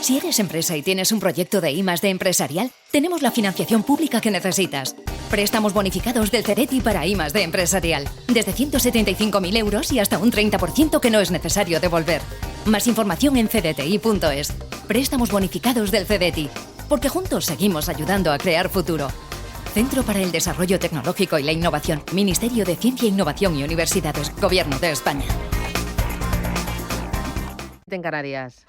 Si eres empresa y tienes un proyecto de I+D empresarial, tenemos la financiación pública que necesitas. Préstamos bonificados del CEDETI para I+D empresarial. Desde 175.000 euros y hasta un 30% que no es necesario devolver. Más información en cdti.es. Préstamos bonificados del CEDETI. Porque juntos seguimos ayudando a crear futuro. Centro para el Desarrollo Tecnológico y la Innovación. Ministerio de Ciencia, Innovación y Universidades. Gobierno de España. En Canarias.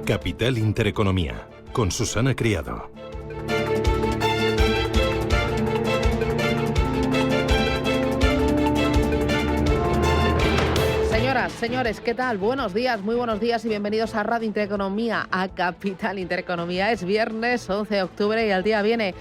Capital Intereconomía, con Susana Criado. Señores, ¿qué tal? Buenos días, muy buenos días y bienvenidos a Radio Intereconomía, a Capital Intereconomía. Es viernes 11 de octubre y el día viene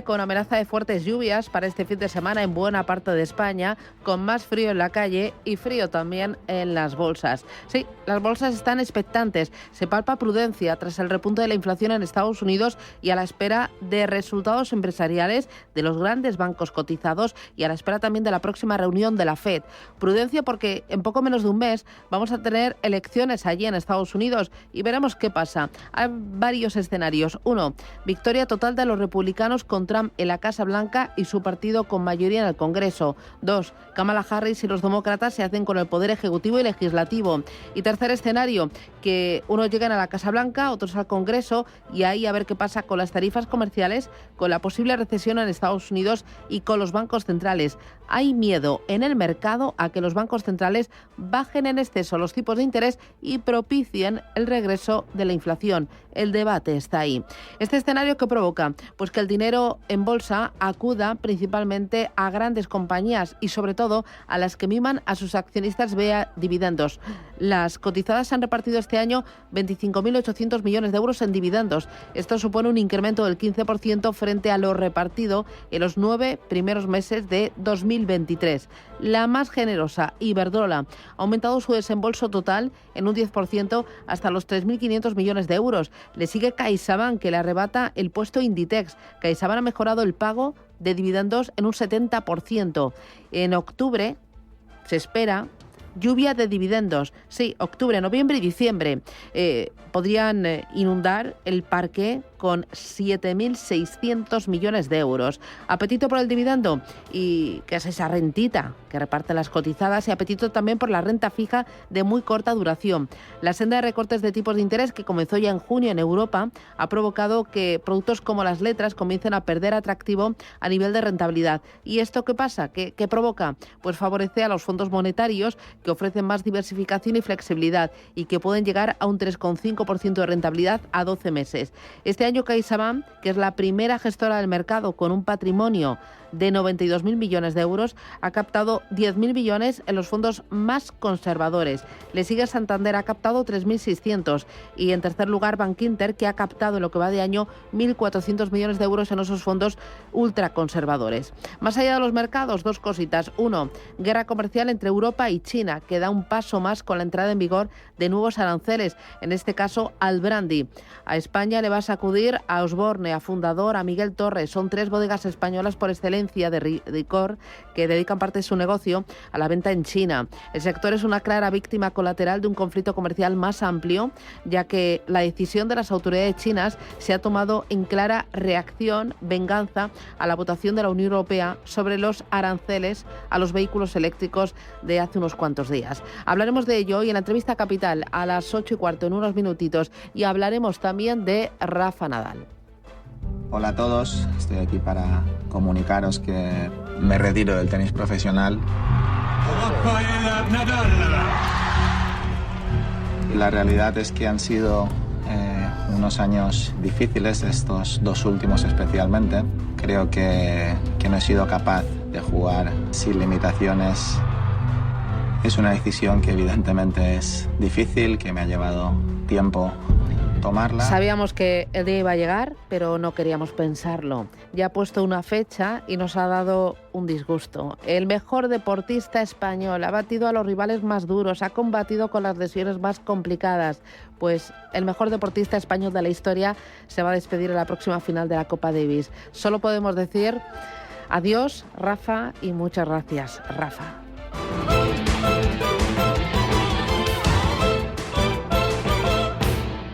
con amenaza de fuertes lluvias para este fin de semana en buena parte de España, con más frío en la calle y frío también en las bolsas. Sí, las bolsas están expectantes. Se palpa prudencia tras el repunte de la inflación en Estados Unidos y a la espera de resultados empresariales de los grandes bancos cotizados y a la espera también de la próxima reunión de la FED. Prudencia porque en poco menos de un mes vamos a tener elecciones allí en Estados Unidos y veremos qué pasa. Hay varios escenarios. 1. Victoria total de los republicanos con Trump en la Casa Blanca y su partido con mayoría en el Congreso. 2. Kamala Harris y los demócratas se hacen con el poder ejecutivo y legislativo. Y tercer escenario, que unos lleguen a la Casa Blanca, otros al Congreso y ahí a ver qué pasa con las tarifas comerciales, con la posible recesión en Estados Unidos y con los bancos centrales. Hay miedo en el mercado a que los bancos centrales bajen en exceso los tipos de interés y propicien el regreso de la inflación. El debate está ahí. ¿Este escenario qué provoca? Pues que el dinero en bolsa acuda principalmente a grandes compañías y sobre todo a las que miman a sus accionistas vía dividendos. Las cotizadas han repartido este año 25.800 millones de euros en dividendos. Esto supone un incremento del 15% frente a lo repartido en los 9 primeros meses de 2023. La más generosa, Iberdrola, ha aumentado su desembolso total en un 10% hasta los 3.500 millones de euros. Le sigue CaixaBank, que le arrebata el puesto Inditex. CaixaBank ha mejorado el pago de dividendos en un 70%. En octubre se espera lluvia de dividendos. Sí, octubre, noviembre y diciembre. Podrían inundar el parque con 7.600 millones de euros. Apetito por el dividendo y que es esa rentita que reparten las cotizadas y apetito también por la renta fija de muy corta duración. La senda de recortes de tipos de interés que comenzó ya en junio en Europa ha provocado que productos como las letras comiencen a perder atractivo a nivel de rentabilidad. ¿Y esto qué pasa? ¿Qué provoca? Pues favorece a los fondos monetarios que ofrecen más diversificación y flexibilidad y que pueden llegar a un 3,5% de rentabilidad a 12 meses. Este año CaixaBank, que es la primera gestora del mercado con un patrimonio de 92.000 millones de euros, ha captado 10.000 millones en los fondos más conservadores. Le sigue Santander, ha captado 3.600 y en tercer lugar Bankinter, que ha captado en lo que va de año 1.400 millones de euros en esos fondos ultraconservadores. Más allá de los mercados, dos cositas. 1. Guerra comercial entre Europa y China, que da un paso más con la entrada en vigor de nuevos aranceles, en este caso al brandy. A España le va a sacudir a Osborne, a Fundador, a Miguel Torres. Son 3 bodegas españolas por excelencia de licor que dedican parte de su negocio a la venta en China. El sector es una clara víctima colateral de un conflicto comercial más amplio, ya que la decisión de las autoridades chinas se ha tomado en clara reacción, venganza a la votación de la Unión Europea sobre los aranceles a los vehículos eléctricos de hace unos cuantos días. Hablaremos de ello hoy en la entrevista Capital a las 8:15 en unos minutitos y hablaremos también de Rafa Nadal. Hola a todos, estoy aquí para comunicaros que me retiro del tenis profesional. La realidad es que han sido unos años difíciles, estos 2 últimos especialmente. Creo que no he sido capaz de jugar sin limitaciones. Es una decisión que evidentemente es difícil, que me ha llevado tiempo tomarla. Sabíamos que el día iba a llegar, pero no queríamos pensarlo. Ya ha puesto una fecha y nos ha dado un disgusto. El mejor deportista español ha batido a los rivales más duros, ha combatido con las lesiones más complicadas. Pues el mejor deportista español de la historia se va a despedir en la próxima final de la Copa Davis. Solo podemos decir adiós, Rafa, y muchas gracias, Rafa.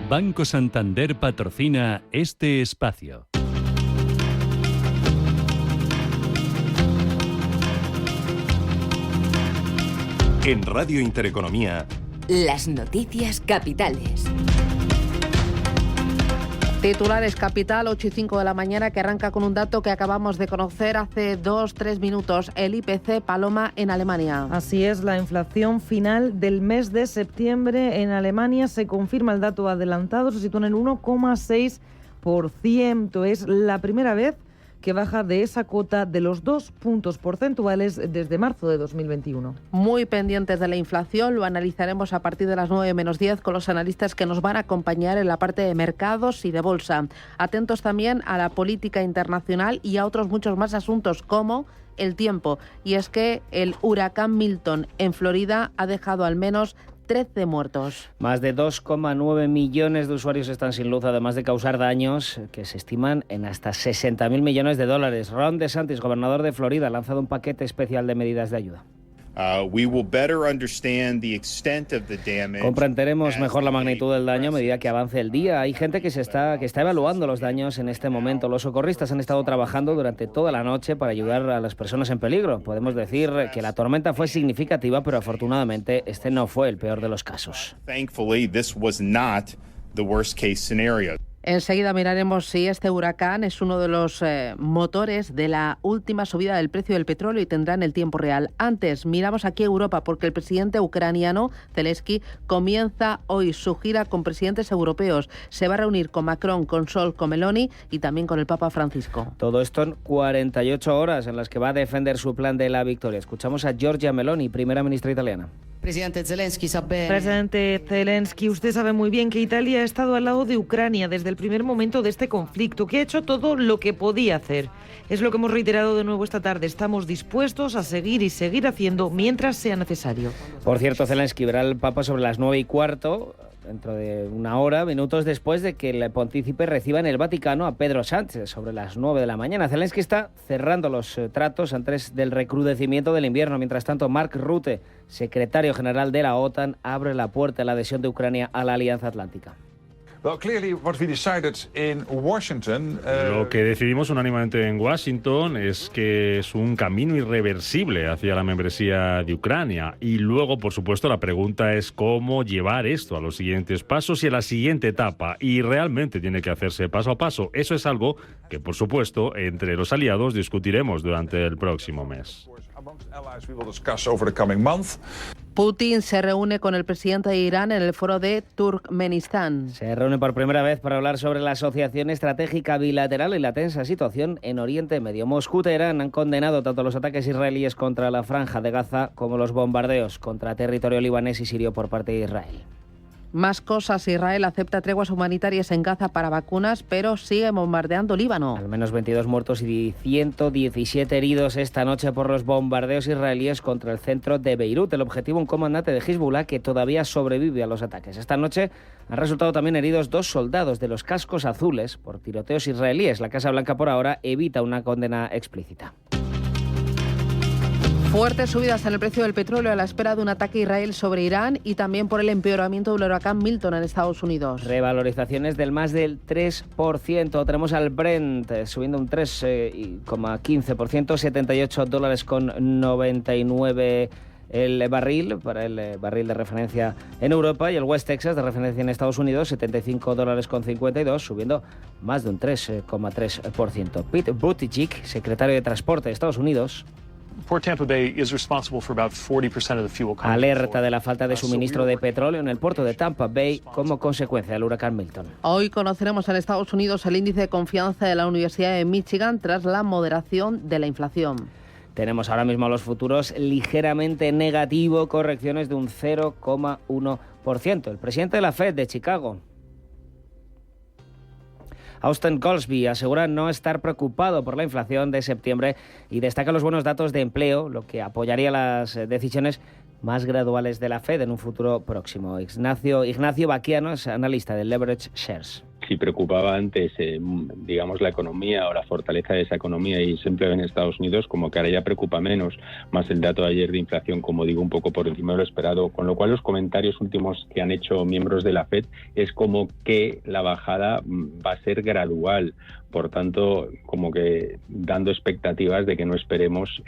Banco Santander patrocina este espacio. En Radio Intereconomía, las noticias capitales. Titulares Capital, 8 y 5 de la mañana, que arranca con un dato que acabamos de conocer hace 2-3 minutos. El IPC, Paloma, en Alemania. Así es, la inflación final del mes de septiembre en Alemania se confirma el dato adelantado, se sitúa en el 1,6%. Es la primera vez que baja de esa cota de los 2 puntos porcentuales desde marzo de 2021. Muy pendientes de la inflación, lo analizaremos a partir de las 9:10 con los analistas que nos van a acompañar en la parte de mercados y de bolsa. Atentos también a la política internacional y a otros muchos más asuntos como el tiempo. Y es que el huracán Milton en Florida ha dejado al menos 13 muertos. Más de 2,9 millones de usuarios están sin luz, además de causar daños que se estiman en hasta 60.000 millones de dólares. Ron DeSantis, gobernador de Florida, ha lanzado un paquete especial de medidas de ayuda. Comprenderemos mejor la magnitud del daño a medida que avance el día. Hay gente que está evaluando los daños en este momento. Los socorristas han estado trabajando durante toda la noche para ayudar a las personas en peligro. Podemos decir que la tormenta fue significativa, pero afortunadamente este no fue el peor de los casos. Enseguida miraremos si este huracán es uno de los motores de la última subida del precio del petróleo y tendrá en el tiempo real. Antes, miramos aquí a Europa porque el presidente ucraniano, Zelensky, comienza hoy su gira con presidentes europeos. Se va a reunir con Macron, con Scholz, con Meloni y también con el Papa Francisco. Todo esto en 48 horas en las que va a defender su plan de la victoria. Escuchamos a Giorgia Meloni, primera ministra italiana. Presidente Zelensky, usted sabe muy bien que Italia ha estado al lado de Ucrania desde el primer momento de este conflicto, que ha hecho todo lo que podía hacer. Es lo que hemos reiterado de nuevo esta tarde. Estamos dispuestos a seguir y seguir haciendo mientras sea necesario. Por cierto, Zelensky verá al Papa sobre las 9:15, dentro de una hora, minutos después de que el pontícipe reciba en el Vaticano a Pedro Sánchez, sobre las 9 de la mañana. Zelensky está cerrando los tratos antes del recrudecimiento del invierno. Mientras tanto, Mark Rutte, secretario general de la OTAN, abre la puerta a la adhesión de Ucrania a la Alianza Atlántica. Lo que decidimos unánimemente en Washington es que es un camino irreversible hacia la membresía de Ucrania. Y luego, por supuesto, la pregunta es cómo llevar esto a los siguientes pasos y a la siguiente etapa. Y realmente tiene que hacerse paso a paso. Eso es algo que, por supuesto, entre los aliados discutiremos durante el próximo mes. Putin se reúne con el presidente de Irán en el foro de Turkmenistán. Se reúne por primera vez para hablar sobre la asociación estratégica bilateral y la tensa situación en Oriente Medio. Moscú y Teherán han condenado tanto los ataques israelíes contra la Franja de Gaza como los bombardeos contra territorio libanés y sirio por parte de Israel. Más cosas. Israel acepta treguas humanitarias en Gaza para vacunas, pero sigue bombardeando Líbano. Al menos 22 muertos y 117 heridos esta noche por los bombardeos israelíes contra el centro de Beirut. El objetivo, un comandante de Hezbollah que todavía sobrevive a los ataques. Esta noche han resultado también heridos 2 soldados de los cascos azules por tiroteos israelíes. La Casa Blanca por ahora evita una condena explícita. Fuertes subidas en el precio del petróleo a la espera de un ataque a Israel sobre Irán y también por el empeoramiento del huracán Milton en Estados Unidos. Revalorizaciones del más del 3%. Tenemos al Brent subiendo un 3,15%, $78.99 el barril para el barril de referencia en Europa, y el West Texas de referencia en Estados Unidos, $75.52, subiendo más de un 3,3%. Pete Buttigieg, secretario de Transporte de Estados Unidos, alerta de la falta de suministro de petróleo en el puerto de Tampa Bay como consecuencia del huracán Milton. Hoy conoceremos en Estados Unidos el índice de confianza de la Universidad de Michigan tras la moderación de la inflación. Tenemos ahora mismo los futuros ligeramente negativo, correcciones de un 0,1%. El presidente de la Fed de Chicago, Austin Goldsby asegura no estar preocupado por la inflación de septiembre y destaca los buenos datos de empleo, lo que apoyaría las decisiones más graduales de la Fed en un futuro próximo. Ignacio Baquiano es analista de Leverage Shares. Si preocupaba antes, digamos, la economía o la fortaleza de esa economía y ese empleo en Estados Unidos, como que ahora ya preocupa menos, más el dato de ayer de inflación, como digo, un poco por encima de lo esperado, con lo cual los comentarios últimos que han hecho miembros de la FED es como que la bajada va a ser gradual. Por tanto, como que dando expectativas de que no esperemos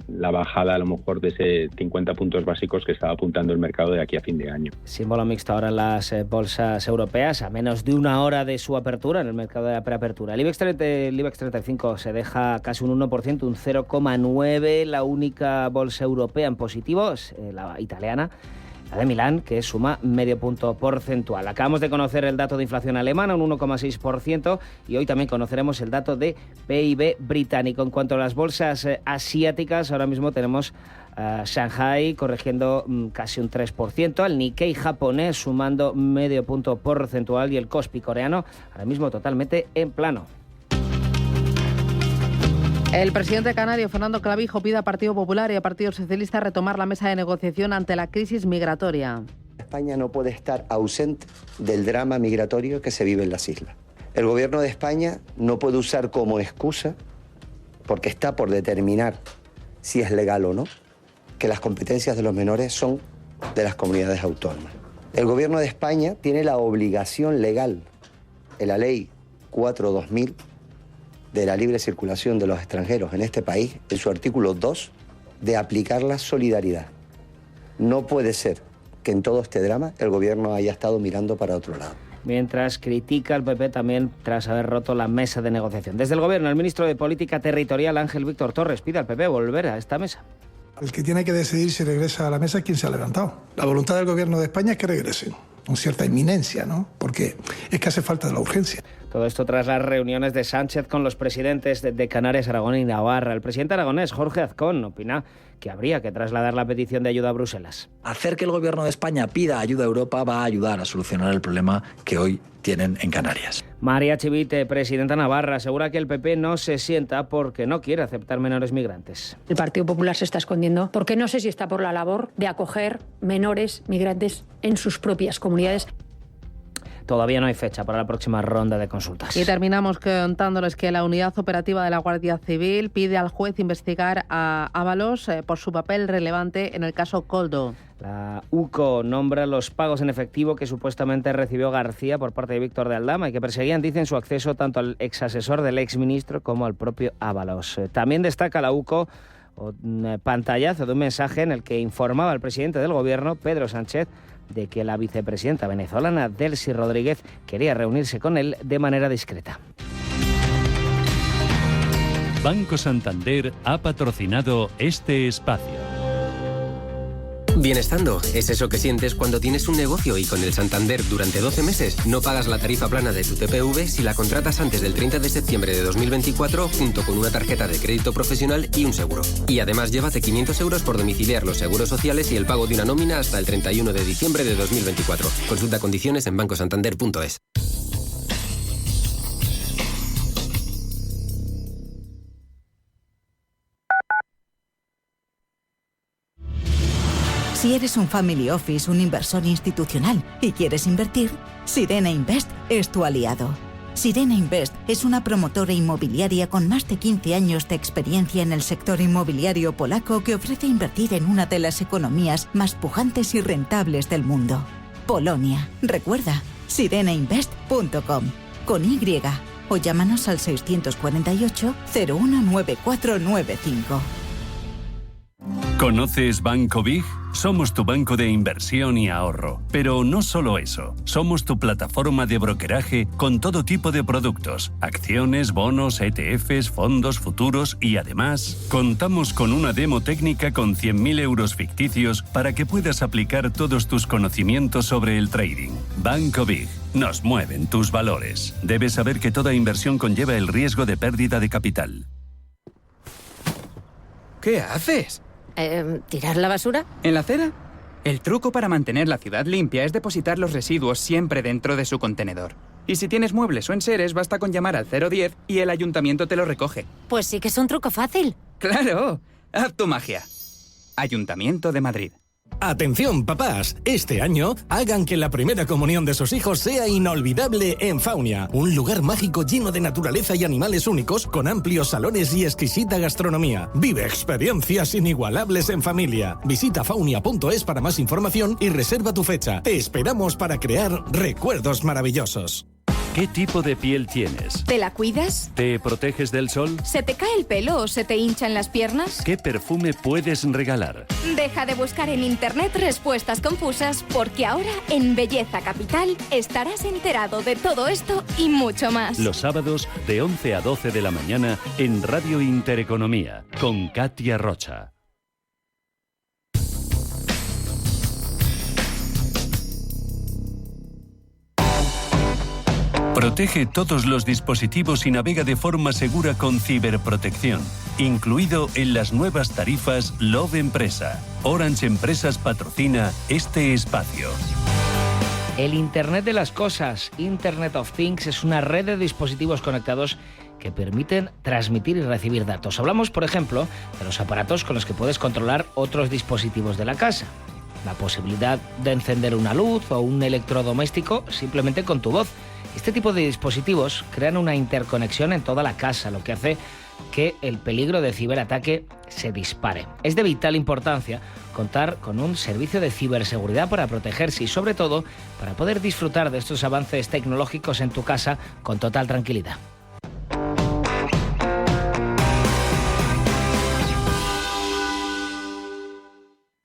la bajada a lo mejor de ese 50 puntos básicos que estaba apuntando el mercado de aquí a fin de año. Símbolo mixto ahora en las bolsas europeas, a menos de una hora de su apertura en el mercado de la preapertura. El IBEX 35 se deja casi un 1%, un 0,9%. La única bolsa europea en positivo es la italiana, la de Milán, que suma medio punto porcentual. Acabamos de conocer el dato de inflación alemana, un 1,6%, y hoy también conoceremos el dato de PIB británico. En cuanto a las bolsas asiáticas, ahora mismo tenemos Shanghai corrigiendo casi un 3%, el Nikkei japonés sumando medio punto porcentual y el Kospi coreano ahora mismo totalmente en plano. El presidente canario, Fernando Clavijo, pide a Partido Popular y a Partido Socialista retomar la mesa de negociación ante la crisis migratoria. España no puede estar ausente del drama migratorio que se vive en las islas. El gobierno de España no puede usar como excusa, porque está por determinar si es legal o no, que las competencias de los menores son de las comunidades autónomas. El gobierno de España tiene la obligación legal en la ley 4/2000 de la libre circulación de los extranjeros en este país, en su artículo 2, de aplicar la solidaridad. No puede ser que en todo este drama el gobierno haya estado mirando para otro lado. Mientras critica al PP también tras haber roto la mesa de negociación. Desde el gobierno, el ministro de Política Territorial, Ángel Víctor Torres, pide al PP volver a esta mesa. El que tiene que decidir si regresa a la mesa es quien se ha levantado. La voluntad del gobierno de España es que regresen, con cierta inminencia, ¿no? Porque es que hace falta de la urgencia. Todo esto tras las reuniones de Sánchez con los presidentes de Canarias, Aragón y Navarra. El presidente aragonés, Jorge Azcón, opina que habría que trasladar la petición de ayuda a Bruselas. Hacer que el gobierno de España pida ayuda a Europa va a ayudar a solucionar el problema que hoy tienen en Canarias. María Chivite, presidenta Navarra, asegura que el PP no se sienta porque no quiere aceptar menores migrantes. El Partido Popular se está escondiendo porque no sé si está por la labor de acoger menores migrantes en sus propias comunidades. Todavía no hay fecha para la próxima ronda de consultas. Y terminamos contándoles que la unidad operativa de la Guardia Civil pide al juez investigar a Ábalos por su papel relevante en el caso Koldo. La UCO nombra los pagos en efectivo que supuestamente recibió García por parte de Víctor de Aldama y que perseguían, dicen, su acceso tanto al exasesor del exministro como al propio Ábalos. También destaca la UCO un pantallazo de un mensaje en el que informaba al presidente del gobierno, Pedro Sánchez, de que la vicepresidenta venezolana Delcy Rodríguez quería reunirse con él de manera discreta. Banco Santander ha patrocinado este espacio. Bienestando es eso que sientes cuando tienes un negocio y con el Santander durante 12 meses no pagas la tarifa plana de tu TPV si la contratas antes del 30 de septiembre de 2024 junto con una tarjeta de crédito profesional y un seguro. Y además llévate 500 euros por domiciliar los seguros sociales y el pago de una nómina hasta el 31 de diciembre de 2024. Consulta condiciones en bancosantander.es. Si eres un family office, un inversor institucional y quieres invertir, Sirena Invest es tu aliado. Sirena Invest es una promotora inmobiliaria con más de 15 años de experiencia en el sector inmobiliario polaco que ofrece invertir en una de las economías más pujantes y rentables del mundo. Polonia. Recuerda, sirenainvest.com con Y o llámanos al 648 019495. ¿Conoces Banco Big? Somos tu banco de inversión y ahorro. Pero no solo eso. Somos tu plataforma de brokeraje con todo tipo de productos. Acciones, bonos, ETFs, fondos, futuros y además contamos con una demo técnica con 100.000 euros ficticios para que puedas aplicar todos tus conocimientos sobre el trading. Banco Big. Nos mueven tus valores. Debes saber que toda inversión conlleva el riesgo de pérdida de capital. ¿Qué haces? ¿Tirar la basura? ¿En la acera? El truco para mantener la ciudad limpia es depositar los residuos siempre dentro de su contenedor. Y si tienes muebles o enseres, basta con llamar al 010 y el ayuntamiento te lo recoge. Pues sí que es un truco fácil. ¡Claro! Haz tu magia. Ayuntamiento de Madrid. Atención, papás. Este año, hagan que la primera comunión de sus hijos sea inolvidable en Faunia, un lugar mágico lleno de naturaleza y animales únicos, con amplios salones y exquisita gastronomía. Vive experiencias inigualables en familia. Visita faunia.es para más información y reserva tu fecha. Te esperamos para crear recuerdos maravillosos. ¿Qué tipo de piel tienes? ¿Te la cuidas? ¿Te proteges del sol? ¿Se te cae el pelo o se te hinchan las piernas? ¿Qué perfume puedes regalar? Deja de buscar en internet respuestas confusas, porque ahora en Belleza Capital estarás enterado de todo esto y mucho más. Los sábados de 11 a 12 de la mañana en Radio Intereconomía con Katia Rocha. Protege todos los dispositivos y navega de forma segura con ciberprotección, incluido en las nuevas tarifas Love Empresa. Orange Empresas patrocina este espacio. El Internet de las Cosas, Internet of Things, es una red de dispositivos conectados que permiten transmitir y recibir datos. Hablamos, por ejemplo, de los aparatos con los que puedes controlar otros dispositivos de la casa. La posibilidad de encender una luz o un electrodoméstico simplemente con tu voz. Este tipo de dispositivos crean una interconexión en toda la casa, lo que hace que el peligro de ciberataque se dispare. Es de vital importancia contar con un servicio de ciberseguridad para protegerse y, sobre todo, para poder disfrutar de estos avances tecnológicos en tu casa con total tranquilidad.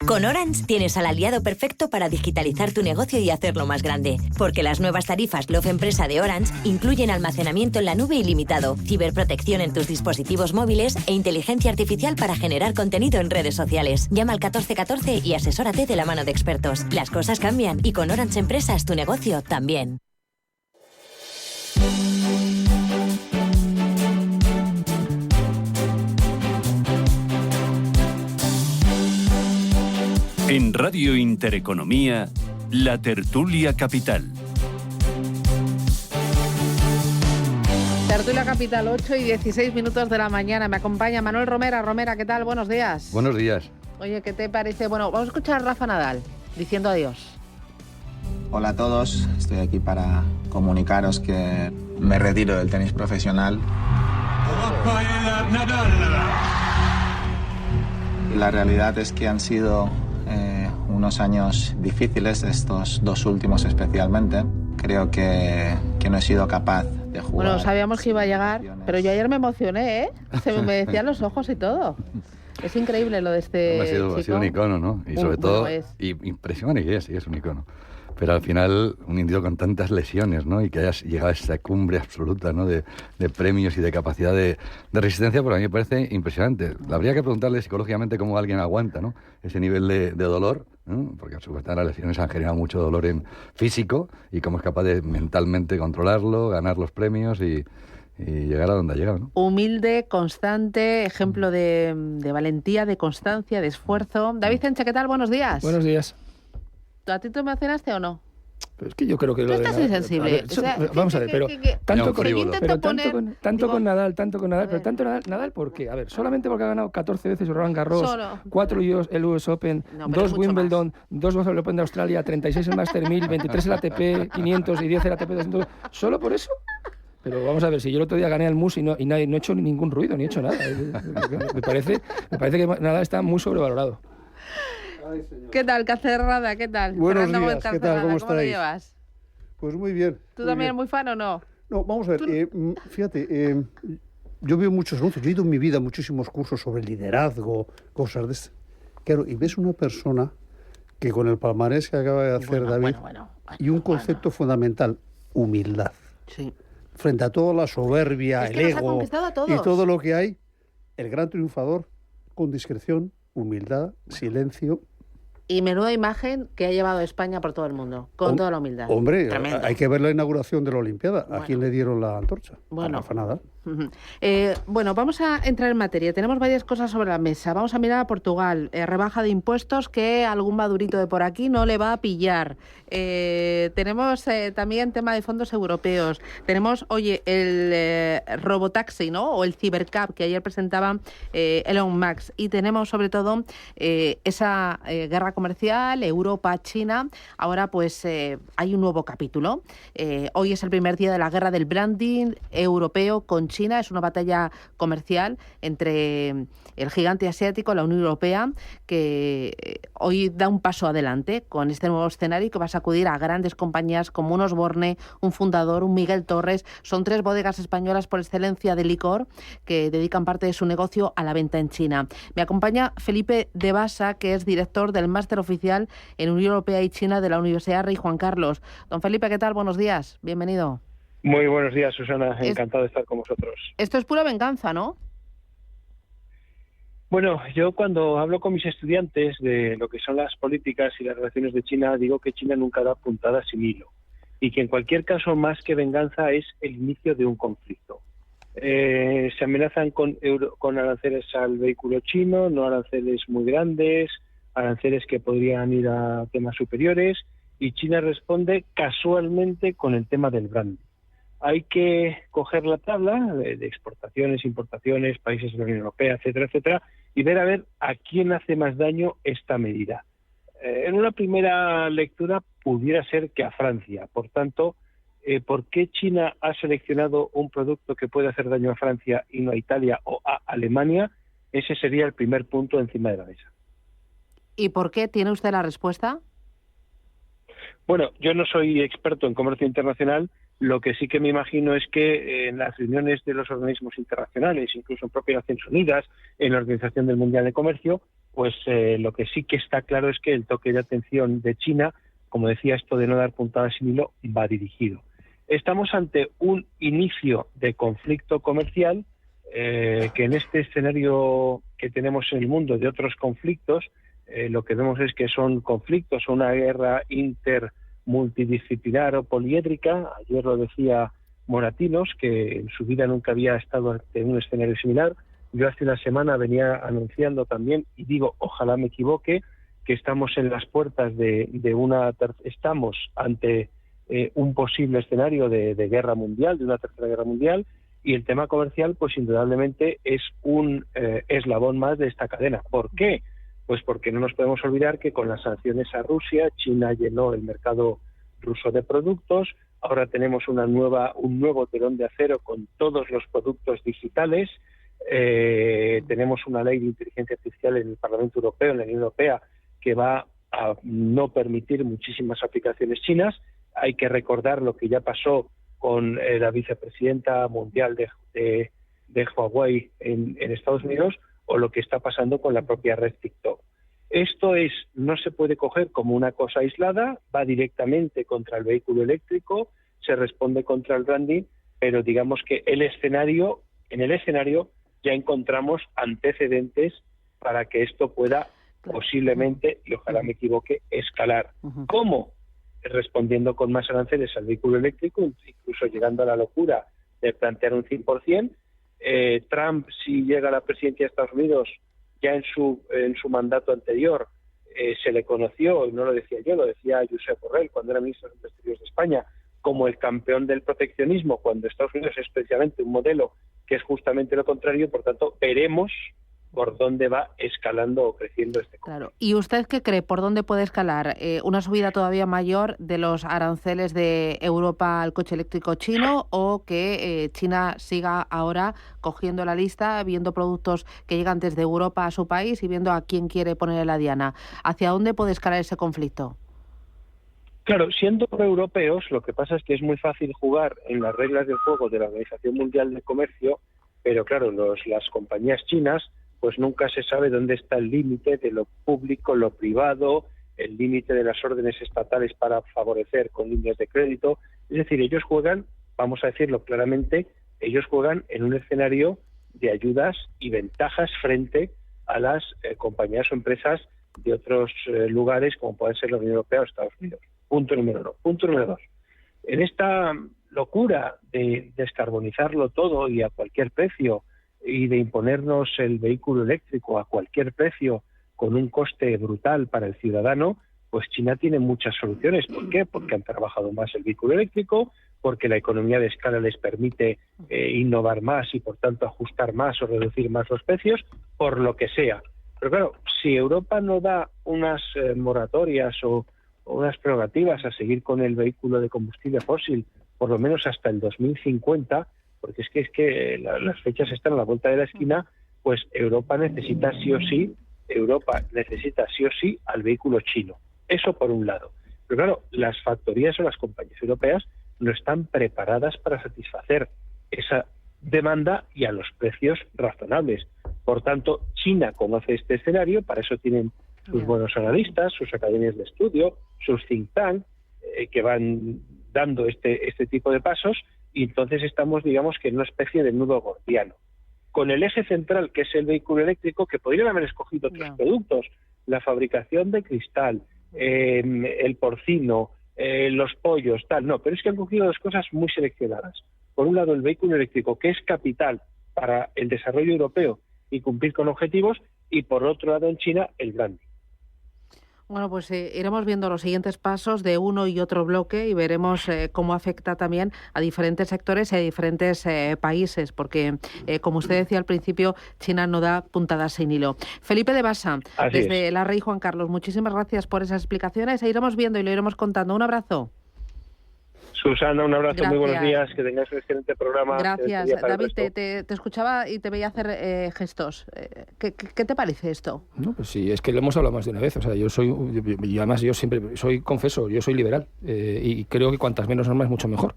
Con Orange tienes al aliado perfecto para digitalizar tu negocio y hacerlo más grande. Porque las nuevas tarifas Love Empresa de Orange incluyen almacenamiento en la nube ilimitado, ciberprotección en tus dispositivos móviles e inteligencia artificial para generar contenido en redes sociales. Llama al 1414 y asesórate de la mano de expertos. Las cosas cambian y con Orange Empresas tu negocio también. En Radio Intereconomía, La Tertulia Capital. Tertulia Capital, 8 y 16 minutos de la mañana. Me acompaña Manuel Romera. Romera, ¿qué tal? Buenos días. Buenos días. Oye, ¿qué te parece? Bueno, vamos a escuchar a Rafa Nadal diciendo adiós. Hola a todos, estoy aquí para comunicaros que me retiro del tenis profesional. La realidad es que han sido unos años difíciles, estos dos últimos especialmente. Creo que no he sido capaz de jugar. Bueno, sabíamos que iba a llegar, pero yo ayer me emocioné, ¿eh? Se me humedecían los ojos y todo. Es increíble lo de este Ha sido un icono, ¿no? Y sobre todo, impresionante que sí, es un icono. Pero al final, un individuo con tantas lesiones, ¿no? Y que hayas llegado a esta cumbre absoluta, ¿no? De premios y de capacidad de resistencia, pues a mí me parece impresionante. Habría que preguntarle psicológicamente cómo alguien aguanta, ¿no? Ese nivel de dolor, ¿no? Porque supuestamente las lesiones han generado mucho dolor en físico y cómo es capaz de mentalmente controlarlo, ganar los premios y llegar a donde ha llegado, ¿no? Humilde, constante, ejemplo de valentía, de constancia, de esfuerzo. David Encha, ¿qué tal? Buenos días. Buenos días. ¿A ti te emocionaste o no? Pero es que yo creo que tú estás insensible. Vamos a ver, pero tanto con Nadal, pero tanto Nadal, ¿por qué? A ver, solamente porque ha ganado 14 veces Roland Garros, 4 el US Open, 2 Wimbledon, 2 el Open de Australia, 36 el Master 1000, 23 el ATP 500 y 10 el ATP 200. ¿Solo por eso? Pero vamos a ver, si yo el otro día gané al MUS y no he hecho ningún ruido, ni he hecho nada. Me parece que Nadal está muy sobrevalorado. ¿Qué tal, Cacerrada? ¿Qué tal? Buenos días, ¿qué tal? ¿Cómo estáis? ¿Cómo lo llevas? Pues muy bien. ¿Tú también eres muy fan o no? No, vamos a ver, fíjate, yo veo muchos anuncios, yo he ido en mi vida a muchísimos cursos sobre liderazgo, cosas de este. Claro, y ves una persona que con el palmarés que acaba de hacer David, y un concepto fundamental, humildad. Sí. Frente a toda la soberbia, el ego y todo lo que hay, el gran triunfador, con discreción, humildad, silencio, Y menuda imagen que ha llevado España por todo el mundo, con toda la humildad. Hombre, Tremendo. hay que ver la inauguración de la Olimpiada. ¿A quién le dieron la antorcha? Bueno. A Rafa Nadal. Bueno, vamos a entrar en materia. Tenemos varias cosas sobre la mesa. Vamos a mirar a Portugal. Rebaja de impuestos que algún madurito de por aquí no le va a pillar. Tenemos también tema de fondos europeos. Tenemos, oye, el robotaxi, ¿no? O el cibercab que ayer presentaba Elon Musk. Y tenemos sobre todo esa guerra comercial, Europa-China. Ahora pues hay un nuevo capítulo. Hoy es el primer día de la guerra del branding europeo con China. Es una batalla comercial entre el gigante asiático, la Unión Europea, que hoy da un paso adelante con este nuevo escenario que va a sacudir a grandes compañías como un Osborne, un Fundador, un Miguel Torres. Son 3 bodegas españolas por excelencia de licor que dedican parte de su negocio a la venta en China. Me acompaña Felipe de Basa, que es director del Máster Oficial en Unión Europea y China de la Universidad Rey Juan Carlos. Don Felipe, ¿qué tal? Buenos días. Bienvenido. Muy buenos días, Susana. Encantado de estar con vosotros. Esto es pura venganza, ¿no? Bueno, yo cuando hablo con mis estudiantes de lo que son las políticas y las relaciones de China, digo que China nunca da puntadas sin hilo y que en cualquier caso, más que venganza, es el inicio de un conflicto. Se amenazan con aranceles al vehículo chino, no aranceles muy grandes, aranceles que podrían ir a temas superiores, y China responde casualmente con el tema del branding. Hay que coger la tabla de exportaciones, importaciones, países de la Unión Europea, etcétera, etcétera, y ver a quién hace más daño esta medida. En una primera lectura pudiera ser que a Francia. Por tanto, ¿por qué China ha seleccionado un producto que puede hacer daño a Francia y no a Italia o a Alemania? Ese sería el primer punto encima de la mesa. ¿Y por qué? ¿Tiene usted la respuesta? Bueno, yo no soy experto en comercio internacional. Lo que sí que me imagino es que en las reuniones de los organismos internacionales, incluso en propia Naciones Unidas, en la Organización del Mundial de Comercio, pues lo que sí que está claro es que el toque de atención de China, como decía, esto de no dar puntadas sin hilo, va dirigido. Estamos ante un inicio de conflicto comercial que en este escenario que tenemos en el mundo de otros conflictos, lo que vemos es que son conflictos, una guerra multidisciplinar o poliédrica. Ayer lo decía Moratinos, que en su vida nunca había estado en un escenario similar. Yo hace una semana venía anunciando también, y digo, ojalá me equivoque, que estamos en las puertas estamos ante un posible escenario de guerra mundial, de una tercera guerra mundial, y el tema comercial, pues indudablemente es un eslabón más de esta cadena. ¿Por qué? Pues porque no nos podemos olvidar que con las sanciones a Rusia, China llenó el mercado ruso de productos. Ahora tenemos un nuevo telón de acero con todos los productos digitales. Tenemos una ley de inteligencia artificial en el Parlamento Europeo, en la Unión Europea, que va a no permitir muchísimas aplicaciones chinas. Hay que recordar lo que ya pasó con la vicepresidenta mundial de Huawei en Estados Unidos, o lo que está pasando con la propia red TikTok. Esto no se puede coger como una cosa aislada, va directamente contra el vehículo eléctrico, se responde contra el branding, pero digamos que en el escenario ya encontramos antecedentes para que esto pueda posiblemente, y ojalá me equivoque, escalar. ¿Cómo? Respondiendo con más aranceles al vehículo eléctrico, incluso llegando a la locura de plantear un 100%. Trump, si llega a la presidencia de Estados Unidos, ya en su mandato anterior se le conoció, y no lo decía yo, lo decía Josep Borrell cuando era ministro de Exteriores de España, como el campeón del proteccionismo, cuando Estados Unidos es precisamente un modelo que es justamente lo contrario. Por tanto, veremos por dónde va escalando o creciendo este conflicto. Claro. ¿Y usted qué cree? ¿Por dónde puede escalar? ¿Una subida todavía mayor de los aranceles de Europa al coche eléctrico chino, o que China siga ahora cogiendo la lista, viendo productos que llegan desde Europa a su país y viendo a quién quiere ponerle la diana? ¿Hacia dónde puede escalar ese conflicto? Claro, siendo europeos, lo que pasa es que es muy fácil jugar en las reglas del juego de la Organización Mundial de Comercio, pero claro, las compañías chinas, pues nunca se sabe dónde está el límite de lo público, lo privado, el límite de las órdenes estatales para favorecer con líneas de crédito. Es decir, ellos juegan, vamos a decirlo claramente, ellos juegan en un escenario de ayudas y ventajas frente a las compañías o empresas de otros lugares como pueden ser la Unión Europea o Estados Unidos. Punto número 1. Punto número 2. En esta locura de descarbonizarlo todo y a cualquier precio y de imponernos el vehículo eléctrico a cualquier precio con un coste brutal para el ciudadano, pues China tiene muchas soluciones. ¿Por qué? Porque han trabajado más el vehículo eléctrico, porque la economía de escala les permite innovar más y por tanto ajustar más o reducir más los precios, por lo que sea. Pero claro, si Europa no da unas moratorias o unas prerrogativas a seguir con el vehículo de combustible fósil, por lo menos hasta el 2050, porque es que las fechas están a la vuelta de la esquina, pues Europa necesita sí o sí al vehículo chino. Eso por un lado. Pero claro, las factorías o las compañías europeas no están preparadas para satisfacer esa demanda y a los precios razonables. Por tanto, China conoce este escenario, para eso tienen sus buenos analistas, sus academias de estudio, sus think tanks, que van dando este tipo de pasos, y entonces estamos, digamos, que en una especie de nudo gordiano. Con el eje central, que es el vehículo eléctrico, que podrían haber escogido otros productos, la fabricación de cristal, el porcino, los pollos, tal, no, pero es que han cogido dos cosas muy seleccionadas. Por un lado, el vehículo eléctrico, que es capital para el desarrollo europeo y cumplir con objetivos, y por otro lado, en China, el branding. Bueno, pues iremos viendo los siguientes pasos de uno y otro bloque y veremos cómo afecta también a diferentes sectores y a diferentes países, porque, como usted decía al principio, China no da puntadas sin hilo. Felipe de Basa, desde la Rey Juan Carlos, muchísimas gracias por esas explicaciones. E iremos viendo y lo iremos contando. Un abrazo. Susana, un abrazo, gracias. Muy buenos días, que tengáis un excelente programa. Gracias. David, te escuchaba y te veía hacer gestos. ¿Qué te parece esto? No, pues sí, es que lo hemos hablado más de una vez. O sea, yo siempre soy confeso, yo soy liberal y creo que cuantas menos normas mucho mejor.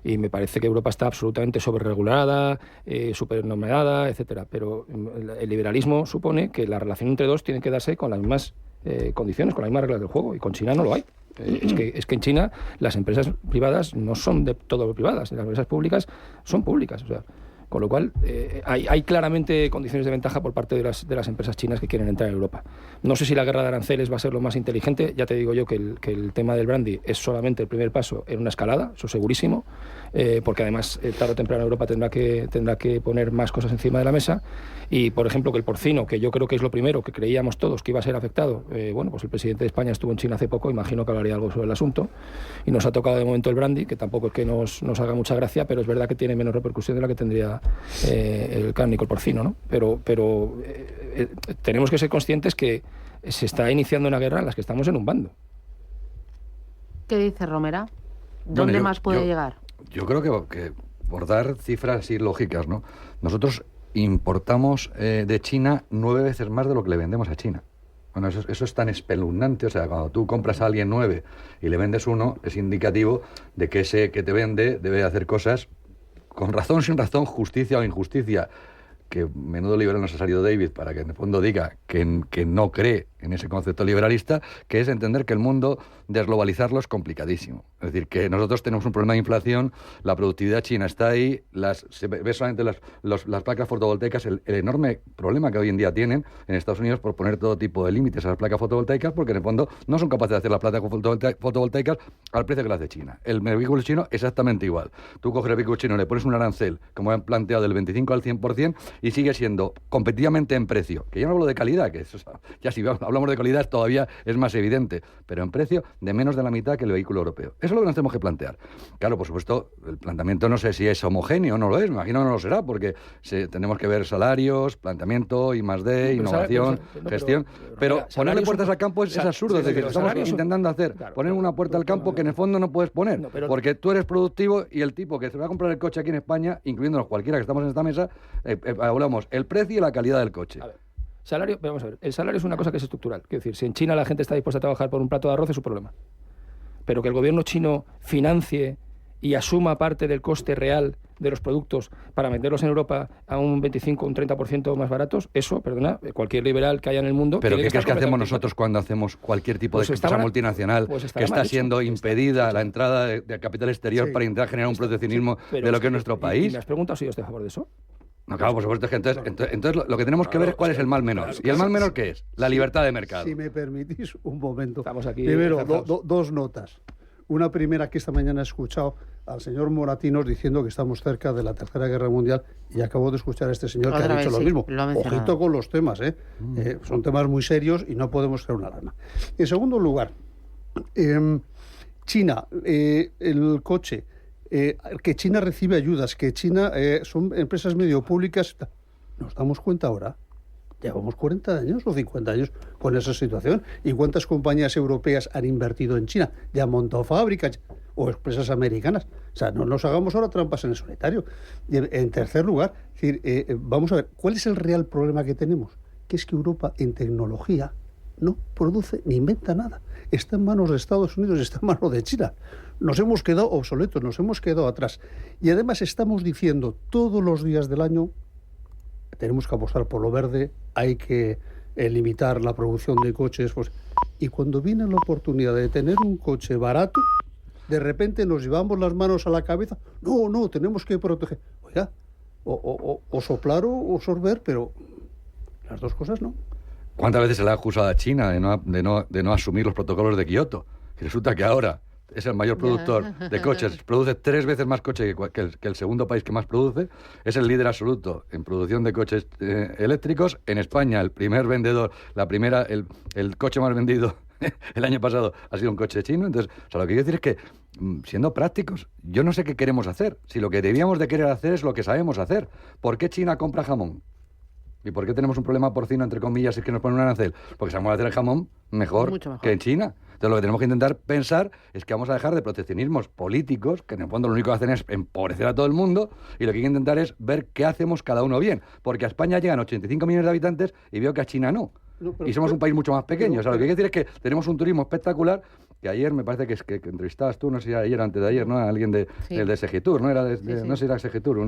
Y me parece que Europa está absolutamente sobreregulada, supernormada, etcétera. Pero el liberalismo supone que la relación entre dos tiene que darse con las mismas condiciones, con las mismas reglas del juego, y con China no lo hay. Es que en China las empresas privadas no son de todo privadas, las empresas públicas son públicas, o sea, con lo cual hay claramente condiciones de ventaja por parte de las empresas chinas que quieren entrar en Europa. No sé si la guerra de aranceles va a ser lo más inteligente. Ya te digo yo que el tema del brandy es solamente el primer paso en una escalada, eso segurísimo, porque además tarde o temprano Europa tendrá que poner más cosas encima de la mesa. Y, por ejemplo, que el porcino, que yo creo que es lo primero que creíamos todos que iba a ser afectado, bueno, pues el presidente de España estuvo en China hace poco, imagino que hablaría algo sobre el asunto, y nos ha tocado de momento el brandy, que tampoco es que nos haga mucha gracia, pero es verdad que tiene menos repercusión de la que tendría el cárnico, el porcino, ¿no? Pero tenemos que ser conscientes que se está iniciando una guerra en la que estamos en un bando. ¿Qué dice Romera? ¿Dónde más puede llegar? Yo creo que por dar cifras así lógicas, ¿no? Nosotros importamos de China 9 veces más de lo que le vendemos a China. Bueno, eso es tan espeluznante. O sea, cuando tú compras a alguien 9 y le vendes 1, es indicativo de que ese que te vende debe hacer cosas con razón, sin razón, justicia o injusticia. Que menudo liberal nos ha salido David para que en el fondo diga que no cree en ese concepto liberalista, que es entender que el mundo, desglobalizarlo es complicadísimo. Es decir, que nosotros tenemos un problema de inflación, la productividad china está ahí, se ve solamente las placas fotovoltaicas, el enorme problema que hoy en día tienen en Estados Unidos por poner todo tipo de límites a las placas fotovoltaicas, porque en el fondo no son capaces de hacer las placas fotovoltaicas al precio que las de China. El vehículo chino exactamente igual. Tú coges el vehículo chino, le pones un arancel, como han planteado, del 25 al 100%, y sigue siendo competitivamente en precio, que yo no hablo de calidad, que eso, ya si hablamos de calidad todavía es más evidente, pero en precio de menos de la mitad que el vehículo europeo. Eso es lo que nos tenemos que plantear. Claro, por supuesto, el planteamiento no sé si es homogéneo o no lo es, me imagino que no lo será, porque tenemos que ver salarios, planteamiento, I+D, innovación, gestión, pero ponerle puertas al campo es absurdo, es decir, estamos intentando poner una puerta al campo que en el fondo no puedes poner, porque tú eres productivo y el tipo que se va a comprar el coche aquí en España, incluyéndonos cualquiera que estamos en esta mesa, hablamos el precio y la calidad del coche. A ver, salario, vamos a ver, el salario es una cosa que es estructural. Quiero decir, si en China la gente está dispuesta a trabajar por un plato de arroz es su problema. Pero que el gobierno chino financie y asuma parte del coste real de los productos para venderlos en Europa a un 25 o un 30% más baratos, eso, perdona, cualquier liberal que haya en el mundo... ¿Pero qué crees que hacemos nosotros cuando hacemos cualquier tipo de empresa multinacional que está siendo impedida la entrada de capital exterior para intentar generar un proteccionismo de lo que es nuestro país? ¿Y me has preguntado si yo estoy a favor de eso? No, claro, por supuesto, es que entonces lo que tenemos que ver es cuál es el mal menor. ¿Y el mal menor qué es? La libertad de mercado. Si me permitís un momento. Estamos aquí. Primero, dos notas. Una primera, que esta mañana he escuchado al señor Moratinos diciendo que estamos cerca de la Tercera Guerra Mundial, y acabo de escuchar a este señor que ha dicho lo mismo. Ojito con los temas, son temas muy serios y no podemos crear una alarma. En segundo lugar, China, el coche, que China recibe ayudas, que China son empresas medio públicas. ¿Nos damos cuenta ahora? Llevamos 40 años o 50 años con esa situación. ¿Y cuántas compañías europeas han invertido en China? Ya han montado fábricas o empresas americanas. O sea, no nos hagamos ahora trampas en el solitario. Y en tercer lugar, vamos a ver, ¿cuál es el real problema que tenemos? Que es que Europa en tecnología no produce ni inventa nada. Está en manos de Estados Unidos, está en manos de China. Nos hemos quedado obsoletos, nos hemos quedado atrás. Y además estamos diciendo todos los días del año: tenemos que apostar por lo verde, hay que limitar la producción de coches. Pues, y cuando viene la oportunidad de tener un coche barato, de repente nos llevamos las manos a la cabeza. No, tenemos que proteger. Oiga, o soplar o sorber, pero las dos cosas no. ¿Cuántas veces se le ha acusado a China de no asumir los protocolos de Kioto? Y resulta que ahora es el mayor productor de coches, produce 3 veces más coches que el segundo país que más produce, es el líder absoluto en producción de coches eléctricos. En España, el primer vendedor, el coche más vendido el año pasado ha sido un coche chino. Entonces, lo que quiero decir es que, siendo prácticos, yo no sé qué queremos hacer. Si lo que debíamos de querer hacer es lo que sabemos hacer. ¿Por qué China compra jamón? ¿Y por qué tenemos un problema porcino, entre comillas, si es que nos ponen un arancel? Porque sabemos hacer el jamón mejor que en China. Entonces, lo que tenemos que intentar pensar es que vamos a dejar de proteccionismos políticos, que en el fondo lo único que hacen es empobrecer a todo el mundo, y lo que hay que intentar es ver qué hacemos cada uno bien. Porque a España llegan 85 millones de habitantes y veo que a China no. Y somos un país mucho más pequeño. O sea, lo que hay que decir es que tenemos un turismo espectacular, que ayer me parece que entrevistabas tú, no sé si ayer o antes de ayer, ¿no? A alguien del de Segitur, ¿no? No sé si era Segitur,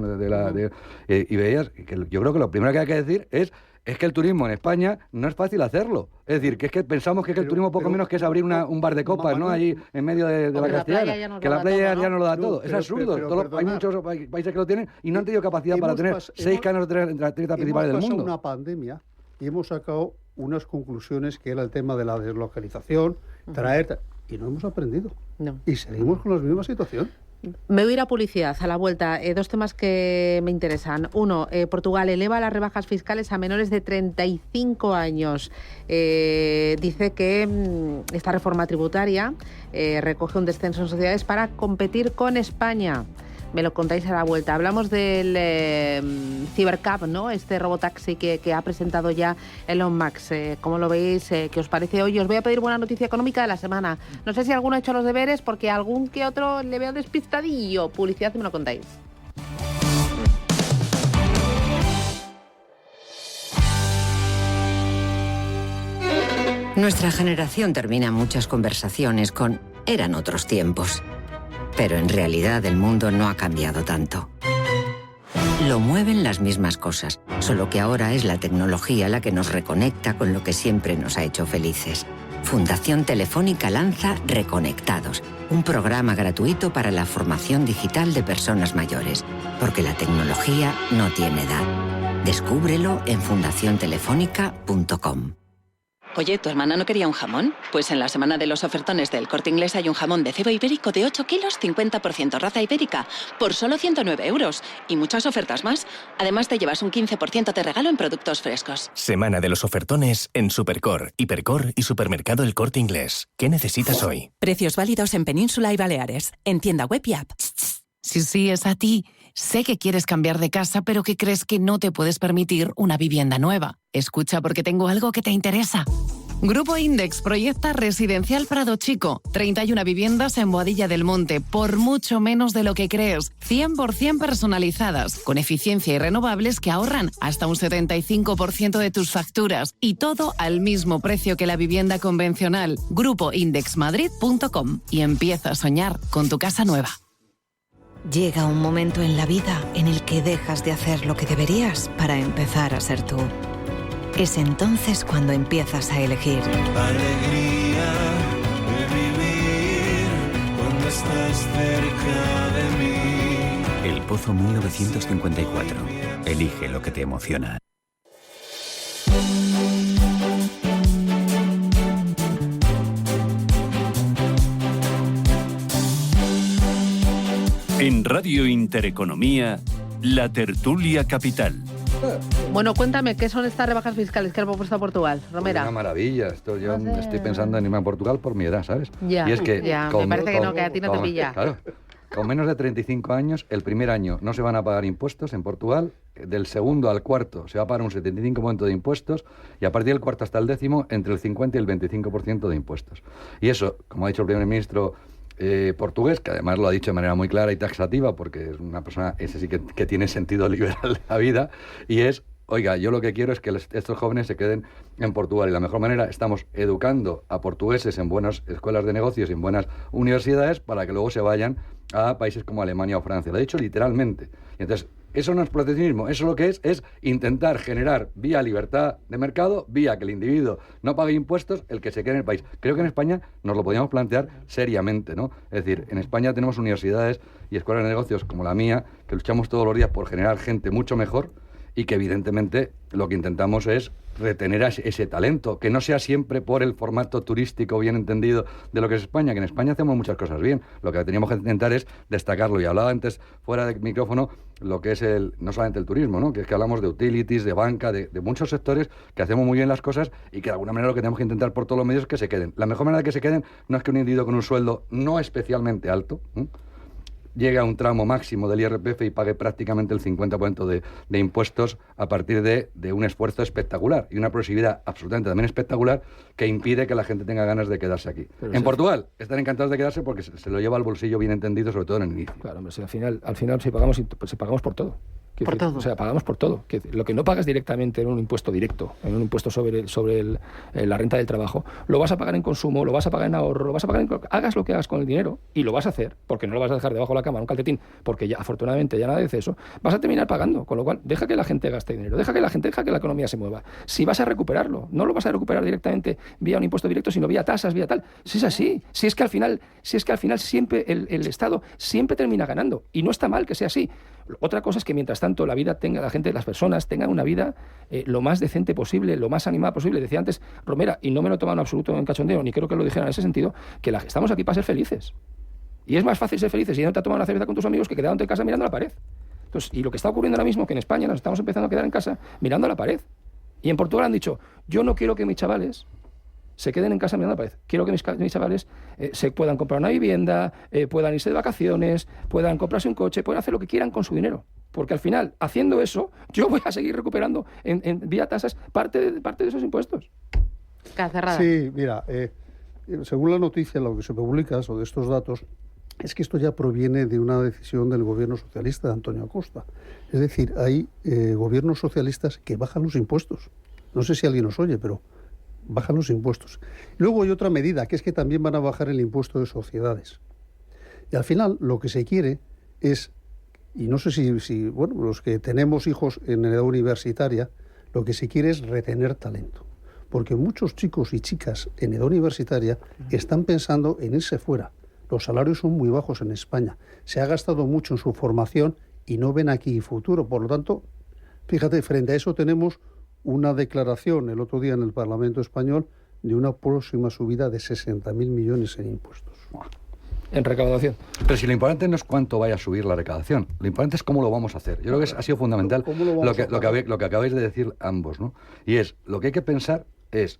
y veías que yo creo que lo primero que hay que decir es que el turismo en España no es fácil hacerlo. Es decir, que es que pensamos que el turismo poco menos que es abrir un bar de copas, ¿no? Allí en medio de la Castellana. Que la playa ya no lo da todo. Es absurdo. Hay muchos países que lo tienen y no han tenido capacidad para tener 6 cadenas entre las 30 principales del mundo. Hemos pasado una pandemia y hemos sacado unas conclusiones, que era el tema de la deslocalización, traer... Y no hemos aprendido. No. Y seguimos con la misma situación. Me voy a ir a publicidad, a la vuelta. 2 temas que me interesan. Uno, Portugal eleva las rebajas fiscales a menores de 35 años. Dice que esta reforma tributaria recoge un descenso en sociedades para competir con España. Me lo contáis a la vuelta. Hablamos del Cybercab, ¿no? Este robotaxi que ha presentado ya Elon Musk. ¿Cómo lo veis? ¿Qué os parece hoy? Os voy a pedir buena noticia económica de la semana. No sé si alguno ha hecho los deberes, porque algún que otro le veo despistadillo. Publicidad y me lo contáis. Nuestra generación termina muchas conversaciones con «eran otros tiempos». Pero en realidad el mundo no ha cambiado tanto. Lo mueven las mismas cosas, solo que ahora es la tecnología la que nos reconecta con lo que siempre nos ha hecho felices. Fundación Telefónica lanza Reconectados, un programa gratuito para la formación digital de personas mayores, porque la tecnología no tiene edad. Descúbrelo en fundaciontelefónica.com. Oye, ¿tu hermana no quería un jamón? Pues en la semana de los ofertones del Corte Inglés hay un jamón de cebo ibérico de 8 kilos, 50% raza ibérica, por solo 109 €. Y muchas ofertas más. Además, te llevas un 15% de regalo en productos frescos. Semana de los ofertones en Supercor, Hipercor y Supermercado El Corte Inglés. ¿Qué necesitas hoy? Precios válidos en Península y Baleares. En tienda web y app. Sí, es a ti. Sé que quieres cambiar de casa, pero que crees que no te puedes permitir una vivienda nueva. Escucha, porque tengo algo que te interesa. Grupo Index proyecta Residencial Prado Chico. 31 viviendas en Boadilla del Monte, por mucho menos de lo que crees. 100% personalizadas, con eficiencia y renovables que ahorran hasta un 75% de tus facturas. Y todo al mismo precio que la vivienda convencional. GrupoIndexMadrid.com. Y empieza a soñar con tu casa nueva. Llega un momento en la vida en el que dejas de hacer lo que deberías para empezar a ser tú. Es entonces cuando empiezas a elegir. Alegría de vivir cuando estás cerca de mí. El Pozo 1954. Elige lo que te emociona. En Radio Intereconomía, la tertulia capital. Bueno, cuéntame, ¿qué son estas rebajas fiscales que ha propuesto Portugal, Romera? Una maravilla. Yo estoy pensando en irme a Portugal por mi edad, ¿sabes? Ya, y es que me parece que no, que a ti no te pilla. Claro, con menos de 35 años, el primer año no se van a pagar impuestos en Portugal, del segundo al cuarto se va a pagar un 75% de impuestos y a partir del cuarto hasta el décimo, entre el 50 y el 25% de impuestos. Y eso, como ha dicho el primer ministro portugués, que además lo ha dicho de manera muy clara y taxativa, porque es una persona, ese sí que tiene sentido liberal de la vida, y es, oiga, yo lo que quiero es que estos jóvenes se queden en Portugal, y la mejor manera, estamos educando a portugueses en buenas escuelas de negocios y en buenas universidades para que luego se vayan a países como Alemania o Francia. Lo ha dicho literalmente. Y entonces, eso no es proteccionismo, eso lo que es intentar generar vía libertad de mercado, vía que el individuo no pague impuestos, el que se quede en el país. Creo que en España nos lo podríamos plantear seriamente, ¿no? Es decir, en España tenemos universidades y escuelas de negocios como la mía, que luchamos todos los días por generar gente mucho mejor y que evidentemente lo que intentamos es retener a ese talento, que no sea siempre por el formato turístico bien entendido de lo que es España, que en España hacemos muchas cosas bien, lo que teníamos que intentar es destacarlo, y hablaba antes fuera de micrófono lo que es no solamente el turismo, ¿no? Que es que hablamos de utilities, de banca, de muchos sectores que hacemos muy bien las cosas y que de alguna manera lo que tenemos que intentar por todos los medios es que se queden. La mejor manera de que se queden no es que un individuo con un sueldo no especialmente alto llegue a un tramo máximo del IRPF y pague prácticamente el 50% de impuestos a partir de un esfuerzo espectacular y una progresividad absolutamente también espectacular que impide que la gente tenga ganas de quedarse aquí. Pero en Portugal están encantados de quedarse porque se lo lleva al bolsillo bien entendido, sobre todo en el inicio. Claro, hombre, si al final si pagamos por todo. Por todo. O sea, pagamos por todo. Que lo que no pagas directamente en un impuesto directo, en un impuesto sobre la renta del trabajo, lo vas a pagar en consumo, lo vas a pagar en ahorro, lo vas a pagar en... Hagas lo que hagas con el dinero, y lo vas a hacer, porque no lo vas a dejar debajo de la cama en un calcetín, porque ya afortunadamente ya nada de eso, vas a terminar pagando. Con lo cual, deja que la gente gaste dinero, deja que la economía se mueva. Si vas a recuperarlo, no lo vas a recuperar directamente vía un impuesto directo, sino vía tasas, vía tal. Si es así, si es que al final siempre el Estado siempre termina ganando, y no está mal que sea así. Otra cosa es que mientras tanto las personas tengan una vida lo más decente posible, lo más animada posible. Decía antes Romera, y no me lo toman en absoluto en cachondeo, ni creo que lo dijera en ese sentido, que estamos aquí para ser felices. Y es más fácil ser felices yéndote a tomar una cerveza con tus amigos que quedándote en casa mirando la pared. Entonces, y lo que está ocurriendo ahora mismo, que en España nos estamos empezando a quedar en casa mirando la pared. Y en Portugal han dicho, yo no quiero que mis chavales se queden en casa mirando la pared. Quiero que mis chavales se puedan comprar una vivienda, puedan irse de vacaciones, puedan comprarse un coche, puedan hacer lo que quieran con su dinero. Porque al final, haciendo eso, yo voy a seguir recuperando en vía tasas parte de esos impuestos. Cerrada. Sí, mira, según la noticia, lo que se publica sobre estos datos, es que esto ya proviene de una decisión del gobierno socialista de Antonio Costa. Es decir, hay gobiernos socialistas que bajan los impuestos. No sé si alguien nos oye, pero bajan los impuestos. Luego hay otra medida, que es que también van a bajar el impuesto de sociedades. Y al final lo que se quiere es, y no sé si los que tenemos hijos en edad universitaria, lo que se quiere es retener talento. Porque muchos chicos y chicas en edad universitaria están pensando en irse fuera. Los salarios son muy bajos en España. Se ha gastado mucho en su formación y no ven aquí futuro. Por lo tanto, fíjate, frente a eso tenemos una declaración el otro día en el Parlamento Español de una próxima subida de 60.000 millones en impuestos. En recaudación. Pero si lo importante no es cuánto vaya a subir la recaudación, lo importante es cómo lo vamos a hacer. Yo creo que ha sido fundamental lo que acabáis de decir ambos, ¿no? Y es, lo que hay que pensar es,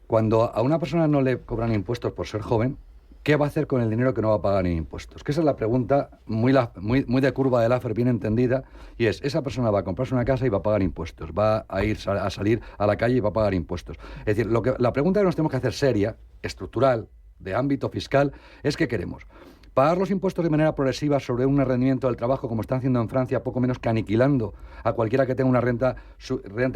cuando a una persona no le cobran impuestos por ser joven, ¿qué va a hacer con el dinero que no va a pagar en impuestos? Que esa es la pregunta muy de curva de Laffer, bien entendida, y es, esa persona va a comprarse una casa y va a pagar impuestos, va a salir a la calle y va a pagar impuestos. Es decir, la pregunta que nos tenemos que hacer seria, estructural, de ámbito fiscal, es ¿qué queremos? ¿Pagar los impuestos de manera progresiva sobre un rendimiento del trabajo, como están haciendo en Francia, poco menos que aniquilando a cualquiera que tenga una renta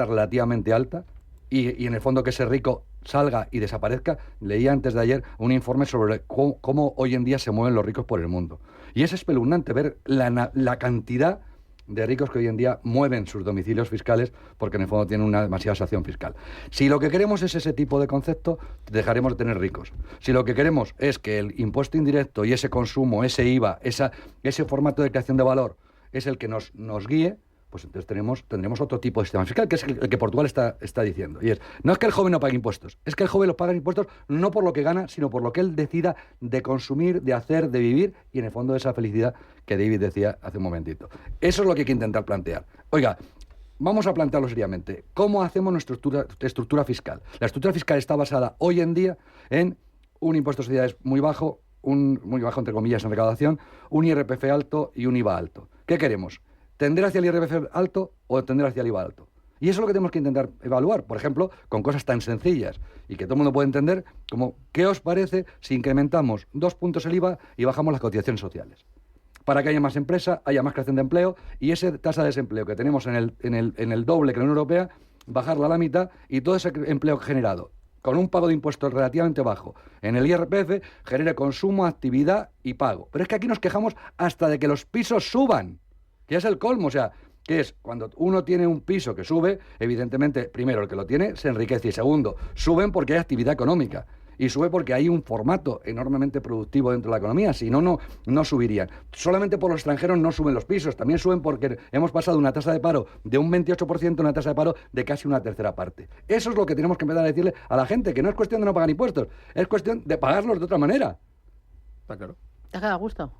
relativamente alta? Y en el fondo que ese rico salga y desaparezca. Leí antes de ayer un informe sobre cómo hoy en día se mueven los ricos por el mundo. Y es espeluznante ver la cantidad de ricos que hoy en día mueven sus domicilios fiscales porque en el fondo tienen una demasiada sanción fiscal. Si lo que queremos es ese tipo de concepto, dejaremos de tener ricos. Si lo que queremos es que el impuesto indirecto y ese consumo, ese IVA, ese formato de creación de valor es el que nos guíe, pues entonces tendremos otro tipo de sistema fiscal, que es el que Portugal está diciendo. Y no es que el joven no pague impuestos, es que el joven los paga impuestos no por lo que gana, sino por lo que él decida de consumir, de hacer, de vivir, y en el fondo esa felicidad que David decía hace un momentito. Eso es lo que hay que intentar plantear. Oiga, vamos a plantearlo seriamente. ¿Cómo hacemos nuestra estructura fiscal? La estructura fiscal está basada hoy en día en un impuesto de sociedades muy bajo entre comillas en recaudación, un IRPF alto y un IVA alto. ¿Qué queremos? ¿Tender hacia el IRPF alto o tender hacia el IVA alto? Y eso es lo que tenemos que intentar evaluar, por ejemplo, con cosas tan sencillas y que todo el mundo puede entender, como ¿qué os parece si incrementamos 2 puntos el IVA y bajamos las cotizaciones sociales? Para que haya más empresa, haya más creación de empleo y esa tasa de desempleo que tenemos en el doble que la Unión Europea, bajarla a la mitad y todo ese empleo generado con un pago de impuestos relativamente bajo en el IRPF genere consumo, actividad y pago. Pero es que aquí nos quejamos hasta de que los pisos suban, que es el colmo, o sea, que es cuando uno tiene un piso que sube, evidentemente, primero, el que lo tiene se enriquece y segundo, suben porque hay actividad económica y sube porque hay un formato enormemente productivo dentro de la economía, si no, no subirían. Solamente por los extranjeros no suben los pisos, también suben porque hemos pasado una tasa de paro de un 28% a una tasa de paro de casi una tercera parte. Eso es lo que tenemos que empezar a decirle a la gente, que no es cuestión de no pagar impuestos, es cuestión de pagarlos de otra manera. Está claro. ¿Te ha quedado a gusto?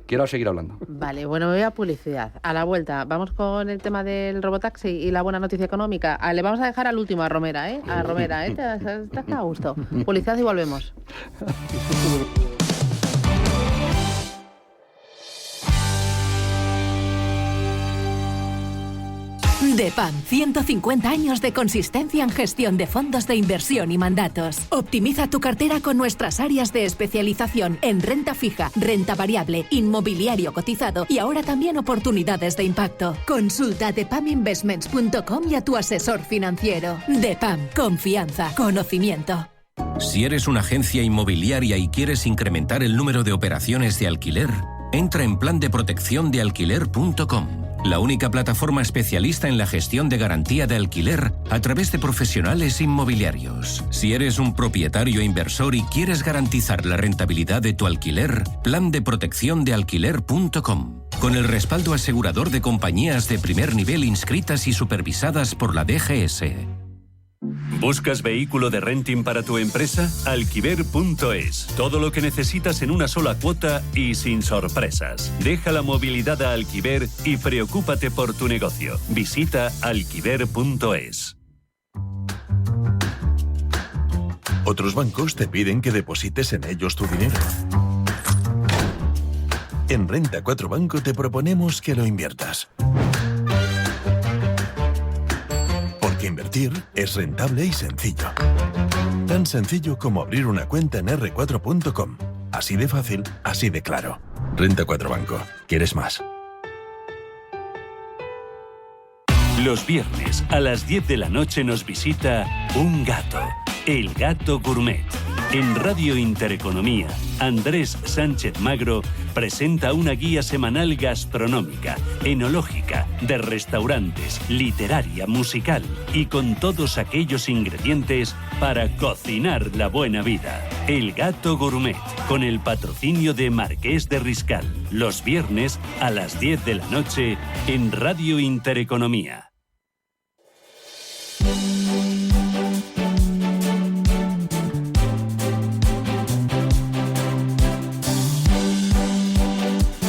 Quiero seguir hablando. Vale, bueno, me voy a publicidad. A la vuelta, vamos con el tema del robotaxi y la buena noticia económica. Le vamos a dejar al último, a Romera, ¿eh? A Romera, ¿eh? ¿Te ha quedado a gusto? Publicidad y volvemos. DEPAM, 150 años de consistencia en gestión de fondos de inversión y mandatos. Optimiza tu cartera con nuestras áreas de especialización en renta fija, renta variable, inmobiliario cotizado y ahora también oportunidades de impacto. Consulta depaminvestments.com y a tu asesor financiero. DEPAM, confianza, conocimiento. Si eres una agencia inmobiliaria y quieres incrementar el número de operaciones de alquiler, entra en plandeprotecciondealquiler.com. La única plataforma especialista en la gestión de garantía de alquiler a través de profesionales inmobiliarios. Si eres un propietario e inversor y quieres garantizar la rentabilidad de tu alquiler, plandeprotecciondealquiler.com. Con el respaldo asegurador de compañías de primer nivel inscritas y supervisadas por la DGS. ¿Buscas vehículo de renting para tu empresa? Alquiver.es. Todo lo que necesitas en una sola cuota y sin sorpresas. Deja la movilidad a Alquiver y preocúpate por tu negocio. Visita alquiver.es. Otros bancos te piden que deposites en ellos tu dinero. En Renta 4 Banco te proponemos que lo inviertas. Porque invertir es rentable y sencillo. Tan sencillo como abrir una cuenta en r4.com. Así de fácil, así de claro. Renta 4 Banco. ¿Quieres más? Los viernes a las 10 de la noche nos visita un gato, el Gato Gourmet. En Radio Intereconomía, Andrés Sánchez Magro presenta una guía semanal gastronómica, enológica, de restaurantes, literaria, musical y con todos aquellos ingredientes para cocinar la buena vida. El Gato Gourmet, con el patrocinio de Marqués de Riscal. Los viernes a las 10 de la noche en Radio Intereconomía.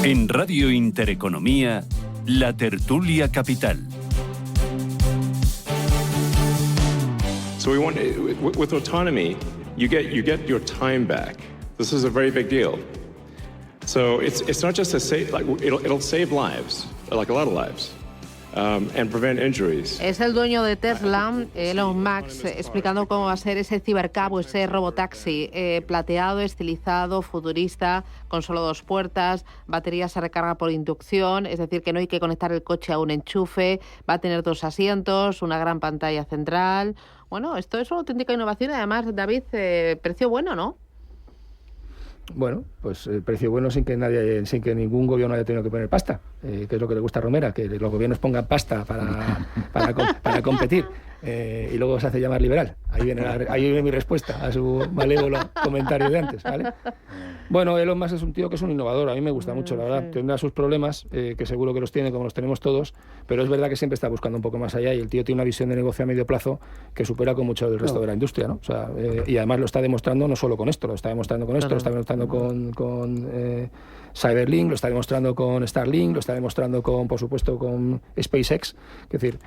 En Radio Intereconomía, la tertulia capital. So we want, with autonomy, you get your time back. This is a very big deal. So it's not just a save, like it'll save lives, like a lot of lives. And prevent injuries. Es el dueño de Tesla, Elon Musk, explicando cómo va a ser ese cibercabo, ese robotaxi, plateado, estilizado, futurista, con solo 2 puertas, batería se recarga por inducción, es decir, que no hay que conectar el coche a un enchufe, va a tener 2 asientos, una gran pantalla central. Bueno, esto es una auténtica innovación y además, David, precio bueno, ¿no? Bueno, pues precio bueno sin que ningún gobierno haya tenido que poner pasta, que es lo que le gusta a Romera, que los gobiernos pongan pasta para competir. y luego se hace llamar liberal. Ahí viene mi respuesta a su malévolo comentario de antes, ¿vale? Bueno, Elon Musk es un tío que es un innovador, a mí me gusta mucho, la verdad. Tendrá sus problemas, que seguro que los tiene, como los tenemos todos, pero es verdad que siempre está buscando un poco más allá y el tío tiene una visión de negocio a medio plazo que supera con mucho el resto de la industria, ¿no? O sea, y además lo está demostrando no solo con esto, lo está demostrando con esto, lo está demostrando con Cyberlink, lo está demostrando con Starlink, lo está demostrando con, por supuesto, con SpaceX. Es decir,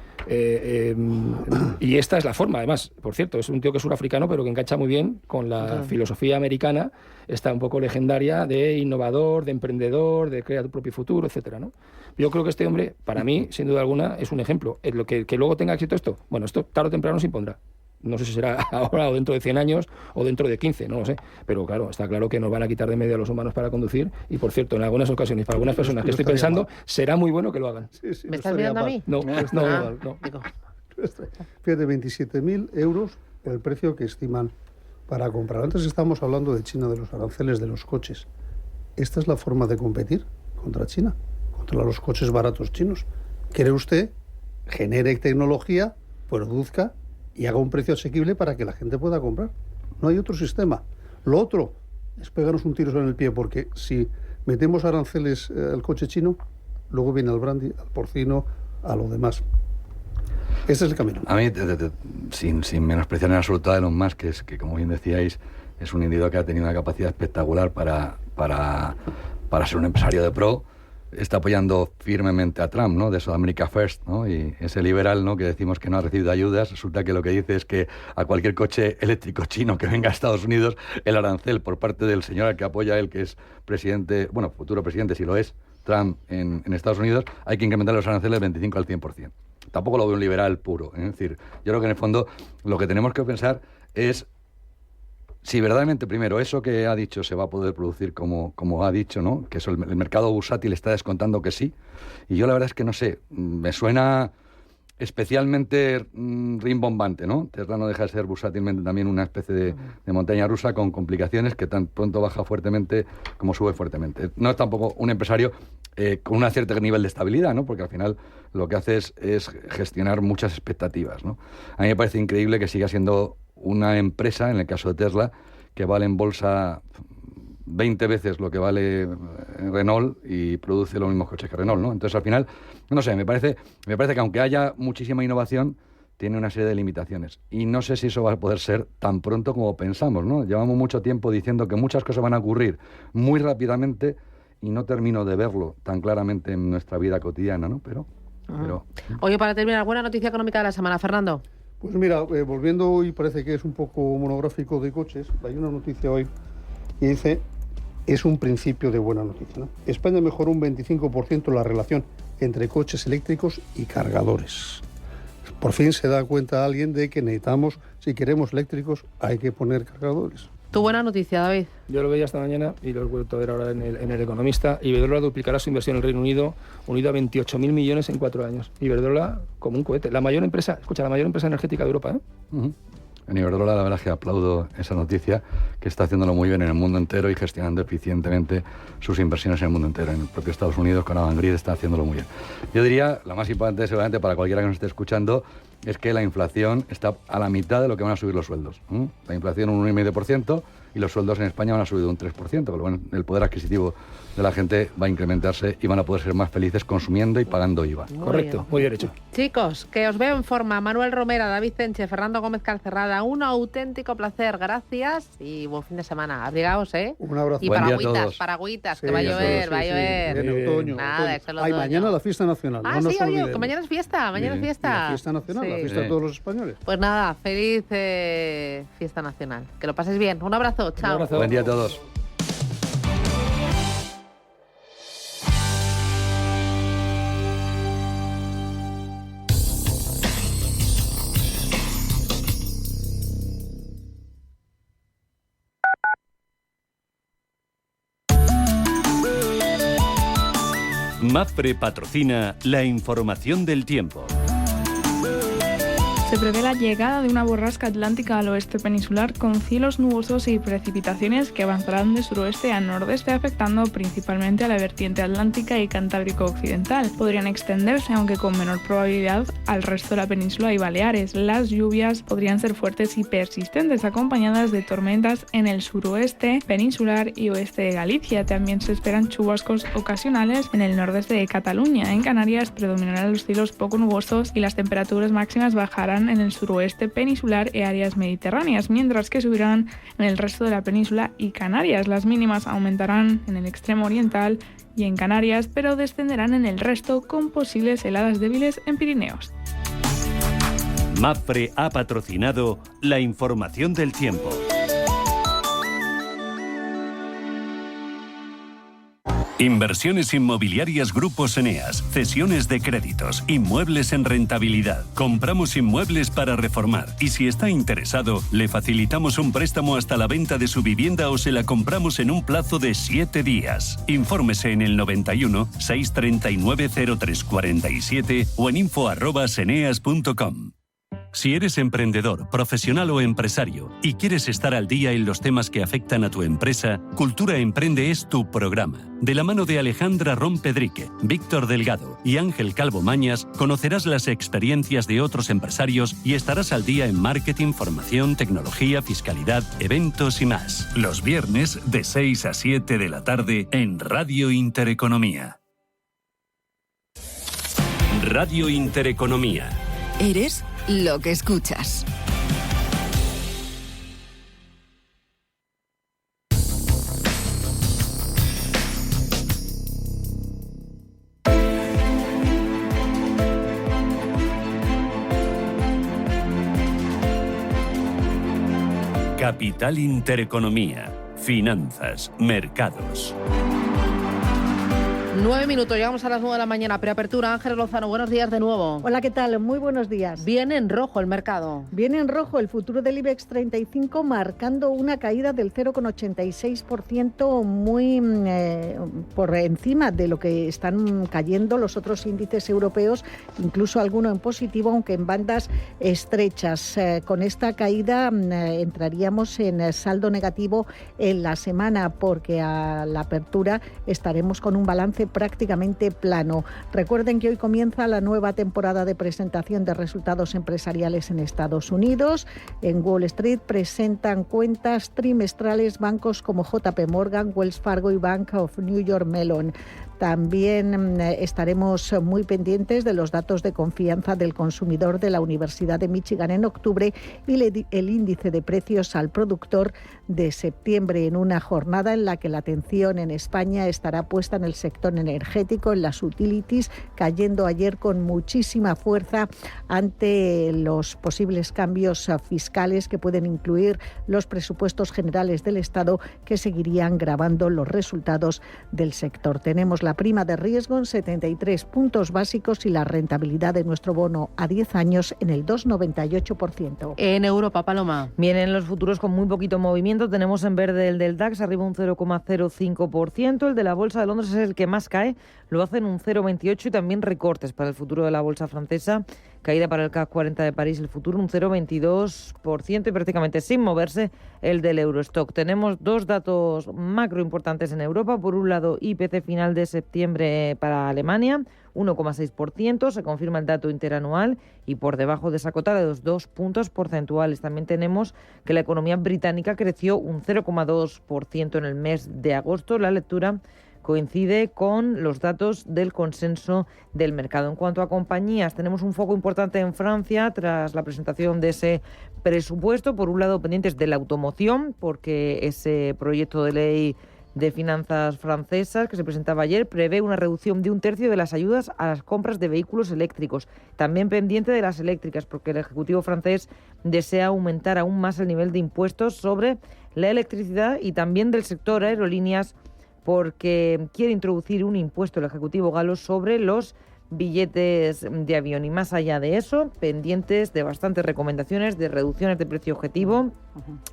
y esta es la forma, además, por cierto, es un tío que es surafricano, pero que engancha muy bien con la filosofía americana, está un poco legendaria de innovador, de emprendedor, de crear tu propio futuro, etcétera, ¿no? Yo creo que este hombre, para mí, sin duda alguna, es un ejemplo. Lo que luego tenga éxito esto, bueno, esto tarde o temprano se impondrá. No sé si será ahora o dentro de 100 años o dentro de 15, no lo sé. Pero claro, está claro que nos van a quitar de medio a los humanos para conducir y, por cierto, en algunas ocasiones, para algunas personas que estoy pensando, será muy bueno que lo hagan. Sí, ¿Me estás mirando a mí? No. Fíjate, 27.000 euros el precio que estiman para comprar. Antes estábamos hablando de China, de los aranceles de los coches. ¿Esta es la forma de competir contra China? Contra los coches baratos chinos. ¿Quiere usted genere tecnología, produzca y haga un precio asequible para que la gente pueda comprar? No hay otro sistema. Lo otro es pegarnos un tiro en el pie, porque si metemos aranceles al coche chino, luego viene al brandy, al porcino, a lo demás. Ese es el camino. A mí, sin menospreciar en absoluto a Elon Musk, que como bien decíais, es un individuo que ha tenido una capacidad espectacular para ser un empresario de pro. Está apoyando firmemente a Trump, ¿no? De eso, America First, ¿no? Y ese liberal, ¿no? Que decimos que no ha recibido ayudas, resulta que lo que dice es que a cualquier coche eléctrico chino que venga a Estados Unidos, el arancel por parte del señor al que apoya él, que es presidente, bueno, futuro presidente, si lo es, Trump en Estados Unidos, hay que incrementar los aranceles del 25 al 100%. Tampoco lo veo un liberal puro, ¿eh? Es decir, yo creo que en el fondo lo que tenemos que pensar es si verdaderamente, primero, eso que ha dicho se va a poder producir como ha dicho, ¿no? Que eso, el mercado bursátil está descontando que sí. Y yo la verdad es que no sé, me suena especialmente rimbombante, ¿no? Tesla no deja de ser bursátilmente también una especie de montaña rusa con complicaciones que tan pronto baja fuertemente como sube fuertemente. No es tampoco un empresario con un cierto nivel de estabilidad, ¿no? Porque al final lo que hace es gestionar muchas expectativas, ¿no? A mí me parece increíble que siga siendo una empresa, en el caso de Tesla, que vale en bolsa 20 veces lo que vale Renault y produce los mismos coches que Renault, ¿no? Entonces, al final, no sé, me parece que aunque haya muchísima innovación, tiene una serie de limitaciones. Y no sé si eso va a poder ser tan pronto como pensamos, ¿no? Llevamos mucho tiempo diciendo que muchas cosas van a ocurrir muy rápidamente y no termino de verlo tan claramente en nuestra vida cotidiana, ¿no? Pero... Oye, para terminar, buena noticia económica de la semana, Fernando. Pues mira, volviendo hoy, parece que es un poco monográfico de coches, hay una noticia hoy y dice, es un principio de buena noticia, ¿no? España mejoró un 25% la relación entre coches eléctricos y cargadores. Por fin se da cuenta alguien de que necesitamos, si queremos eléctricos, hay que poner cargadores. Tu buena noticia, David. Yo lo veía esta mañana y lo he vuelto a ver ahora en el Economista. Iberdrola duplicará su inversión en el Reino Unido, unido a 28.000 millones en 4 años. Iberdrola como un cohete. La mayor empresa energética de Europa, ¿eh? Uh-huh. En Iberdrola la verdad es que aplaudo esa noticia, que está haciéndolo muy bien en el mundo entero y gestionando eficientemente sus inversiones en el mundo entero. En el propio Estados Unidos, con Avangrid, está haciéndolo muy bien. Yo diría, la más importante seguramente para cualquiera que nos esté escuchando, es que la inflación está a la mitad de lo que van a subir los sueldos. La inflación un 1,5% y los sueldos en España van a subir un 3%, con lo cual el poder adquisitivo de la gente va a incrementarse y van a poder ser más felices consumiendo y pagando IVA. Correcto, muy bien hecho. Chicos, que os veo en forma. Manuel Romera, David Tenche, Fernando Gómez Carcerrada, un auténtico placer. Gracias y buen fin de semana. Abrigaos, ¿eh? Un abrazo. Y paragüitas, sí, que va a llover, va a llover. En otoño. Nada, otoño. Ay, mañana la fiesta nacional. Ah, no sí, oye, que mañana es fiesta, La fiesta nacional, la fiesta de todos los españoles. Pues nada, feliz fiesta nacional. Que lo pases bien. Un abrazo, chao. Un abrazo. Buen día a todos. Mapfre patrocina la información del tiempo. Se prevé la llegada de una borrasca atlántica al oeste peninsular con cielos nubosos y precipitaciones que avanzarán de suroeste a nordeste, afectando principalmente a la vertiente atlántica y cantábrico occidental. Podrían extenderse, aunque con menor probabilidad, al resto de la península y Baleares. Las lluvias podrían ser fuertes y persistentes, acompañadas de tormentas en el suroeste peninsular y oeste de Galicia. También se esperan chubascos ocasionales en el nordeste de Cataluña. En Canarias predominarán los cielos poco nubosos y las temperaturas máximas bajarán en el suroeste peninsular y áreas mediterráneas, mientras que subirán en el resto de la península y Canarias. Las mínimas aumentarán en el extremo oriental y en Canarias, pero descenderán en el resto, con posibles heladas débiles en Pirineos. Mapfre ha patrocinado la información del tiempo. Inversiones inmobiliarias Grupos Eneas, cesiones de créditos, inmuebles en rentabilidad. Compramos inmuebles para reformar y si está interesado, le facilitamos un préstamo hasta la venta de su vivienda o se la compramos en un plazo de 7 días. Infórmese en el 91 639 0347 o en info@eneas.com. Si eres emprendedor, profesional o empresario y quieres estar al día en los temas que afectan a tu empresa, Cultura Emprende es tu programa. De la mano de Alejandra Rompedrique, Víctor Delgado y Ángel Calvo Mañas, conocerás las experiencias de otros empresarios y estarás al día en marketing, formación, tecnología, fiscalidad, eventos y más. Los viernes de 6 a 7 de la tarde en Radio Intereconomía. Radio Intereconomía. Eres lo que escuchas. Capital Intereconomía. Finanzas, mercados. 9 minutos, llegamos a las 9 de la mañana. Preapertura, Ángeles Lozano, buenos días de nuevo. Hola, ¿qué tal? Muy buenos días. Viene en rojo el mercado. Viene en rojo el futuro del IBEX 35, marcando una caída del 0,86%, muy por encima de lo que están cayendo los otros índices europeos, incluso alguno en positivo, aunque en bandas estrechas. Con esta caída entraríamos en saldo negativo en la semana, porque a la apertura estaremos con un balance prácticamente plano. Recuerden que hoy comienza la nueva temporada de presentación de resultados empresariales en Estados Unidos. En Wall Street presentan cuentas trimestrales bancos como JP Morgan, Wells Fargo y Bank of New York Mellon. También estaremos muy pendientes de los datos de confianza del consumidor de la Universidad de Michigan en octubre y el índice de precios al productor de septiembre, en una jornada en la que la atención en España estará puesta en el sector energético, en las utilities, cayendo ayer con muchísima fuerza ante los posibles cambios fiscales que pueden incluir los presupuestos generales del Estado, que seguirían gravando los resultados del sector. Tenemos la prima de riesgo en 73 puntos básicos y la rentabilidad de nuestro bono a 10 años en el 2,98%. En Europa, Paloma. Vienen los futuros con muy poquito movimiento. Tenemos en verde el del DAX, arriba un 0,05%. El de la Bolsa de Londres es el que más cae, lo hacen un 0,28%, y también recortes para el futuro de la bolsa francesa. Caída para el CAC 40 de París, el futuro un 0,22% y prácticamente sin moverse el del Eurostock. Tenemos dos datos macro importantes en Europa. Por un lado, IPC final de septiembre para Alemania, 1,6%, se confirma el dato interanual y por debajo de esa cota de los 2 puntos porcentuales. También tenemos que la economía británica creció un 0,2% en el mes de agosto. La lectura coincide con los datos del consenso del mercado. En cuanto a compañías, tenemos un foco importante en Francia tras la presentación de ese presupuesto. Por un lado, pendientes de la automoción, porque ese proyecto de ley de finanzas francesas que se presentaba ayer prevé una reducción de 1/3 de las ayudas a las compras de vehículos eléctricos. También pendiente de las eléctricas, porque el Ejecutivo francés desea aumentar aún más el nivel de impuestos sobre la electricidad y también del sector aerolíneas, porque quiere introducir un impuesto el Ejecutivo galo sobre los billetes de avión. Y más allá de eso, pendientes de bastantes recomendaciones de reducciones de precio objetivo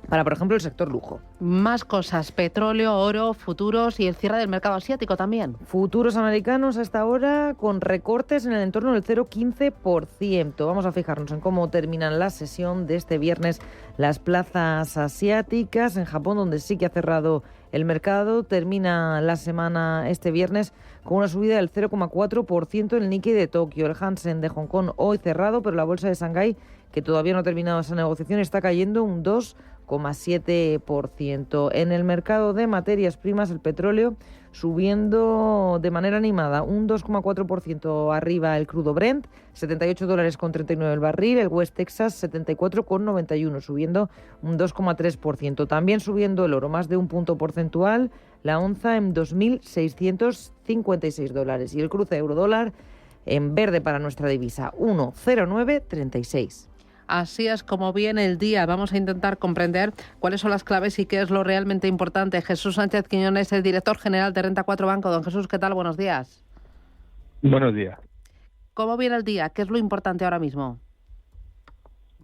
para, por ejemplo, el sector lujo. Más cosas, petróleo, oro, futuros y el cierre del mercado asiático también. Futuros americanos hasta ahora con recortes en el entorno del 0,15%. Vamos a fijarnos en cómo terminan la sesión de este viernes las plazas asiáticas. En Japón, donde sí que ha cerrado el mercado, termina la semana este viernes con una subida del 0,4% en el Nikkei de Tokio. El Hansen de Hong Kong hoy cerrado, pero la bolsa de Shanghái, que todavía no ha terminado esa negociación, está cayendo un 2,7%. En el mercado de materias primas, el petróleo subiendo de manera animada, un 2,4% arriba el crudo Brent, $78,39 el barril, el West Texas $74,91, subiendo un 2,3%. También subiendo el oro, más de un punto porcentual, la onza en $2.656. Y el cruce euro-dólar en verde para nuestra divisa, 1,0936. Así es como viene el día. Vamos a intentar comprender cuáles son las claves y qué es lo realmente importante. Jesús Sánchez Quiñones, el director general de Renta 4 Banco. Don Jesús, ¿qué tal? Buenos días. Buenos días. ¿Cómo viene el día? ¿Qué es lo importante ahora mismo?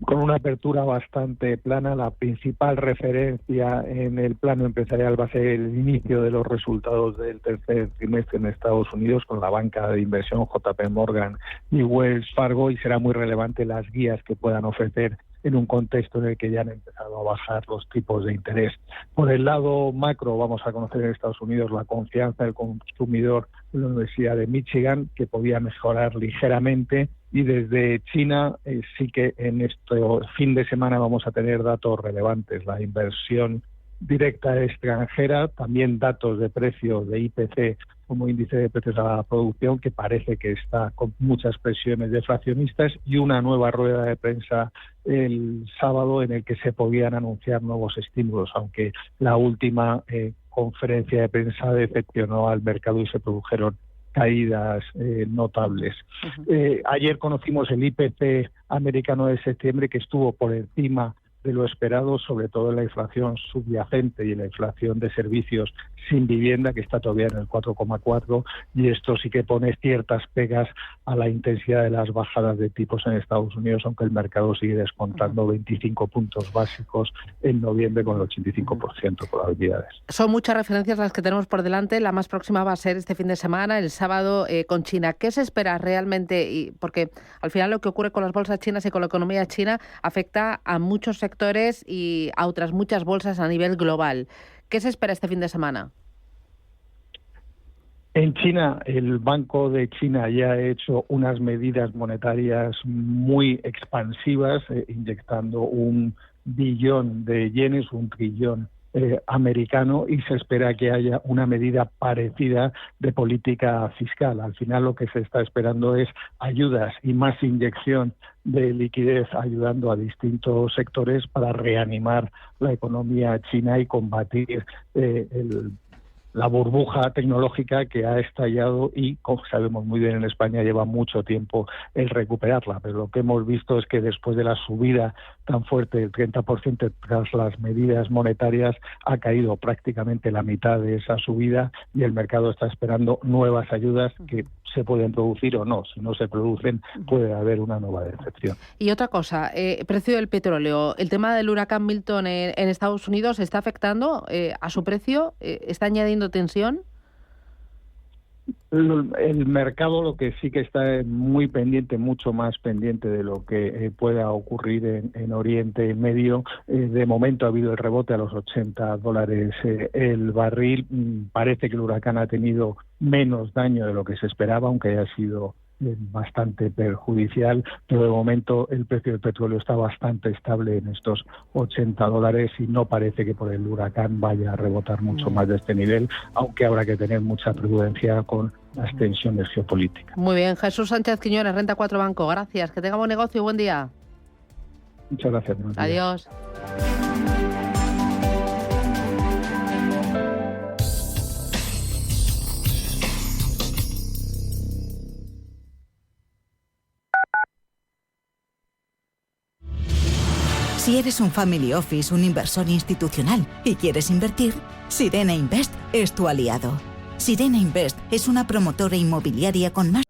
Con una apertura bastante plana, la principal referencia en el plano empresarial va a ser el inicio de los resultados del tercer trimestre en Estados Unidos con la banca de inversión JP Morgan y Wells Fargo, y será muy relevante las guías que puedan ofrecer en un contexto en el que ya han empezado a bajar los tipos de interés. Por el lado macro, vamos a conocer en Estados Unidos la confianza del consumidor en la Universidad de Michigan, que podía mejorar ligeramente, y desde China sí que en este fin de semana vamos a tener datos relevantes, la inversión directa extranjera, también datos de precios de IPC como índice de precios a la producción, que parece que está con muchas presiones deflacionistas, y una nueva rueda de prensa el sábado en el que se podían anunciar nuevos estímulos, aunque la última conferencia de prensa decepcionó al mercado y se produjeron caídas notables. Ayer conocimos el IPC americano de septiembre, que estuvo por encima de lo esperado, sobre todo en la inflación subyacente y en la inflación de servicios sin vivienda, que está todavía en el 4,4, y esto sí que pone ciertas pegas a la intensidad de las bajadas de tipos en Estados Unidos, aunque el mercado sigue descontando 25 puntos básicos en noviembre con el 85% de probabilidades. Son muchas referencias las que tenemos por delante. La más próxima va a ser este fin de semana, el sábado, con China. ¿Qué se espera realmente? Porque al final lo que ocurre con las bolsas chinas y con la economía china afecta a muchos sectores y a otras muchas bolsas a nivel global. ¿Qué se espera este fin de semana? En China, el Banco de China ya ha hecho unas medidas monetarias muy expansivas, inyectando 1 billón de yenes, 1 trillón americano, y se espera que haya una medida parecida de política fiscal. Al final lo que se está esperando es ayudas y más inyección de liquidez, ayudando a distintos sectores para reanimar la economía china y combatir la burbuja tecnológica que ha estallado y, como sabemos muy bien en España, lleva mucho tiempo el recuperarla. Pero lo que hemos visto es que después de la subida tan fuerte del 30% tras las medidas monetarias, ha caído prácticamente la mitad de esa subida, y el mercado está esperando nuevas ayudas que se pueden producir o no. Si no se producen, puede haber una nueva decepción. Y otra cosa, precio del petróleo. El tema del huracán Milton en Estados Unidos está afectando a su precio, está añadiendo tensión. El mercado lo que sí que está muy pendiente, mucho más pendiente de lo que pueda ocurrir en Oriente Medio. De momento ha habido el rebote a los $80 el barril. Parece que el huracán ha tenido menos daño de lo que se esperaba, aunque haya sido bastante perjudicial, pero de momento el precio del petróleo está bastante estable en estos $80 y no parece que por el huracán vaya a rebotar mucho más de este nivel, aunque habrá que tener mucha prudencia con las tensiones geopolíticas. Muy bien, Jesús Sánchez Quiñones, Renta 4 Banco, gracias, que tenga buen negocio, buen día. Muchas gracias. Adiós. Si eres un family office, un inversor institucional y quieres invertir, Sirena Invest es tu aliado. Sirena Invest es una promotora inmobiliaria con más...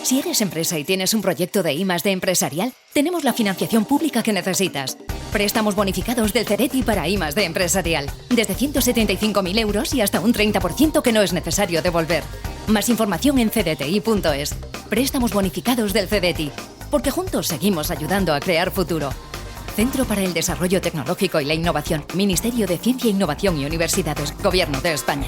Si eres empresa y tienes un proyecto de I+D empresarial, tenemos la financiación pública que necesitas. Préstamos bonificados del CEDETI para I+D empresarial. Desde 175.000 euros y hasta un 30% que no es necesario devolver. Más información en cdti.es. Préstamos bonificados del CEDETI. Porque juntos seguimos ayudando a crear futuro. Centro para el Desarrollo Tecnológico y la Innovación. Ministerio de Ciencia, Innovación y Universidades. Gobierno de España.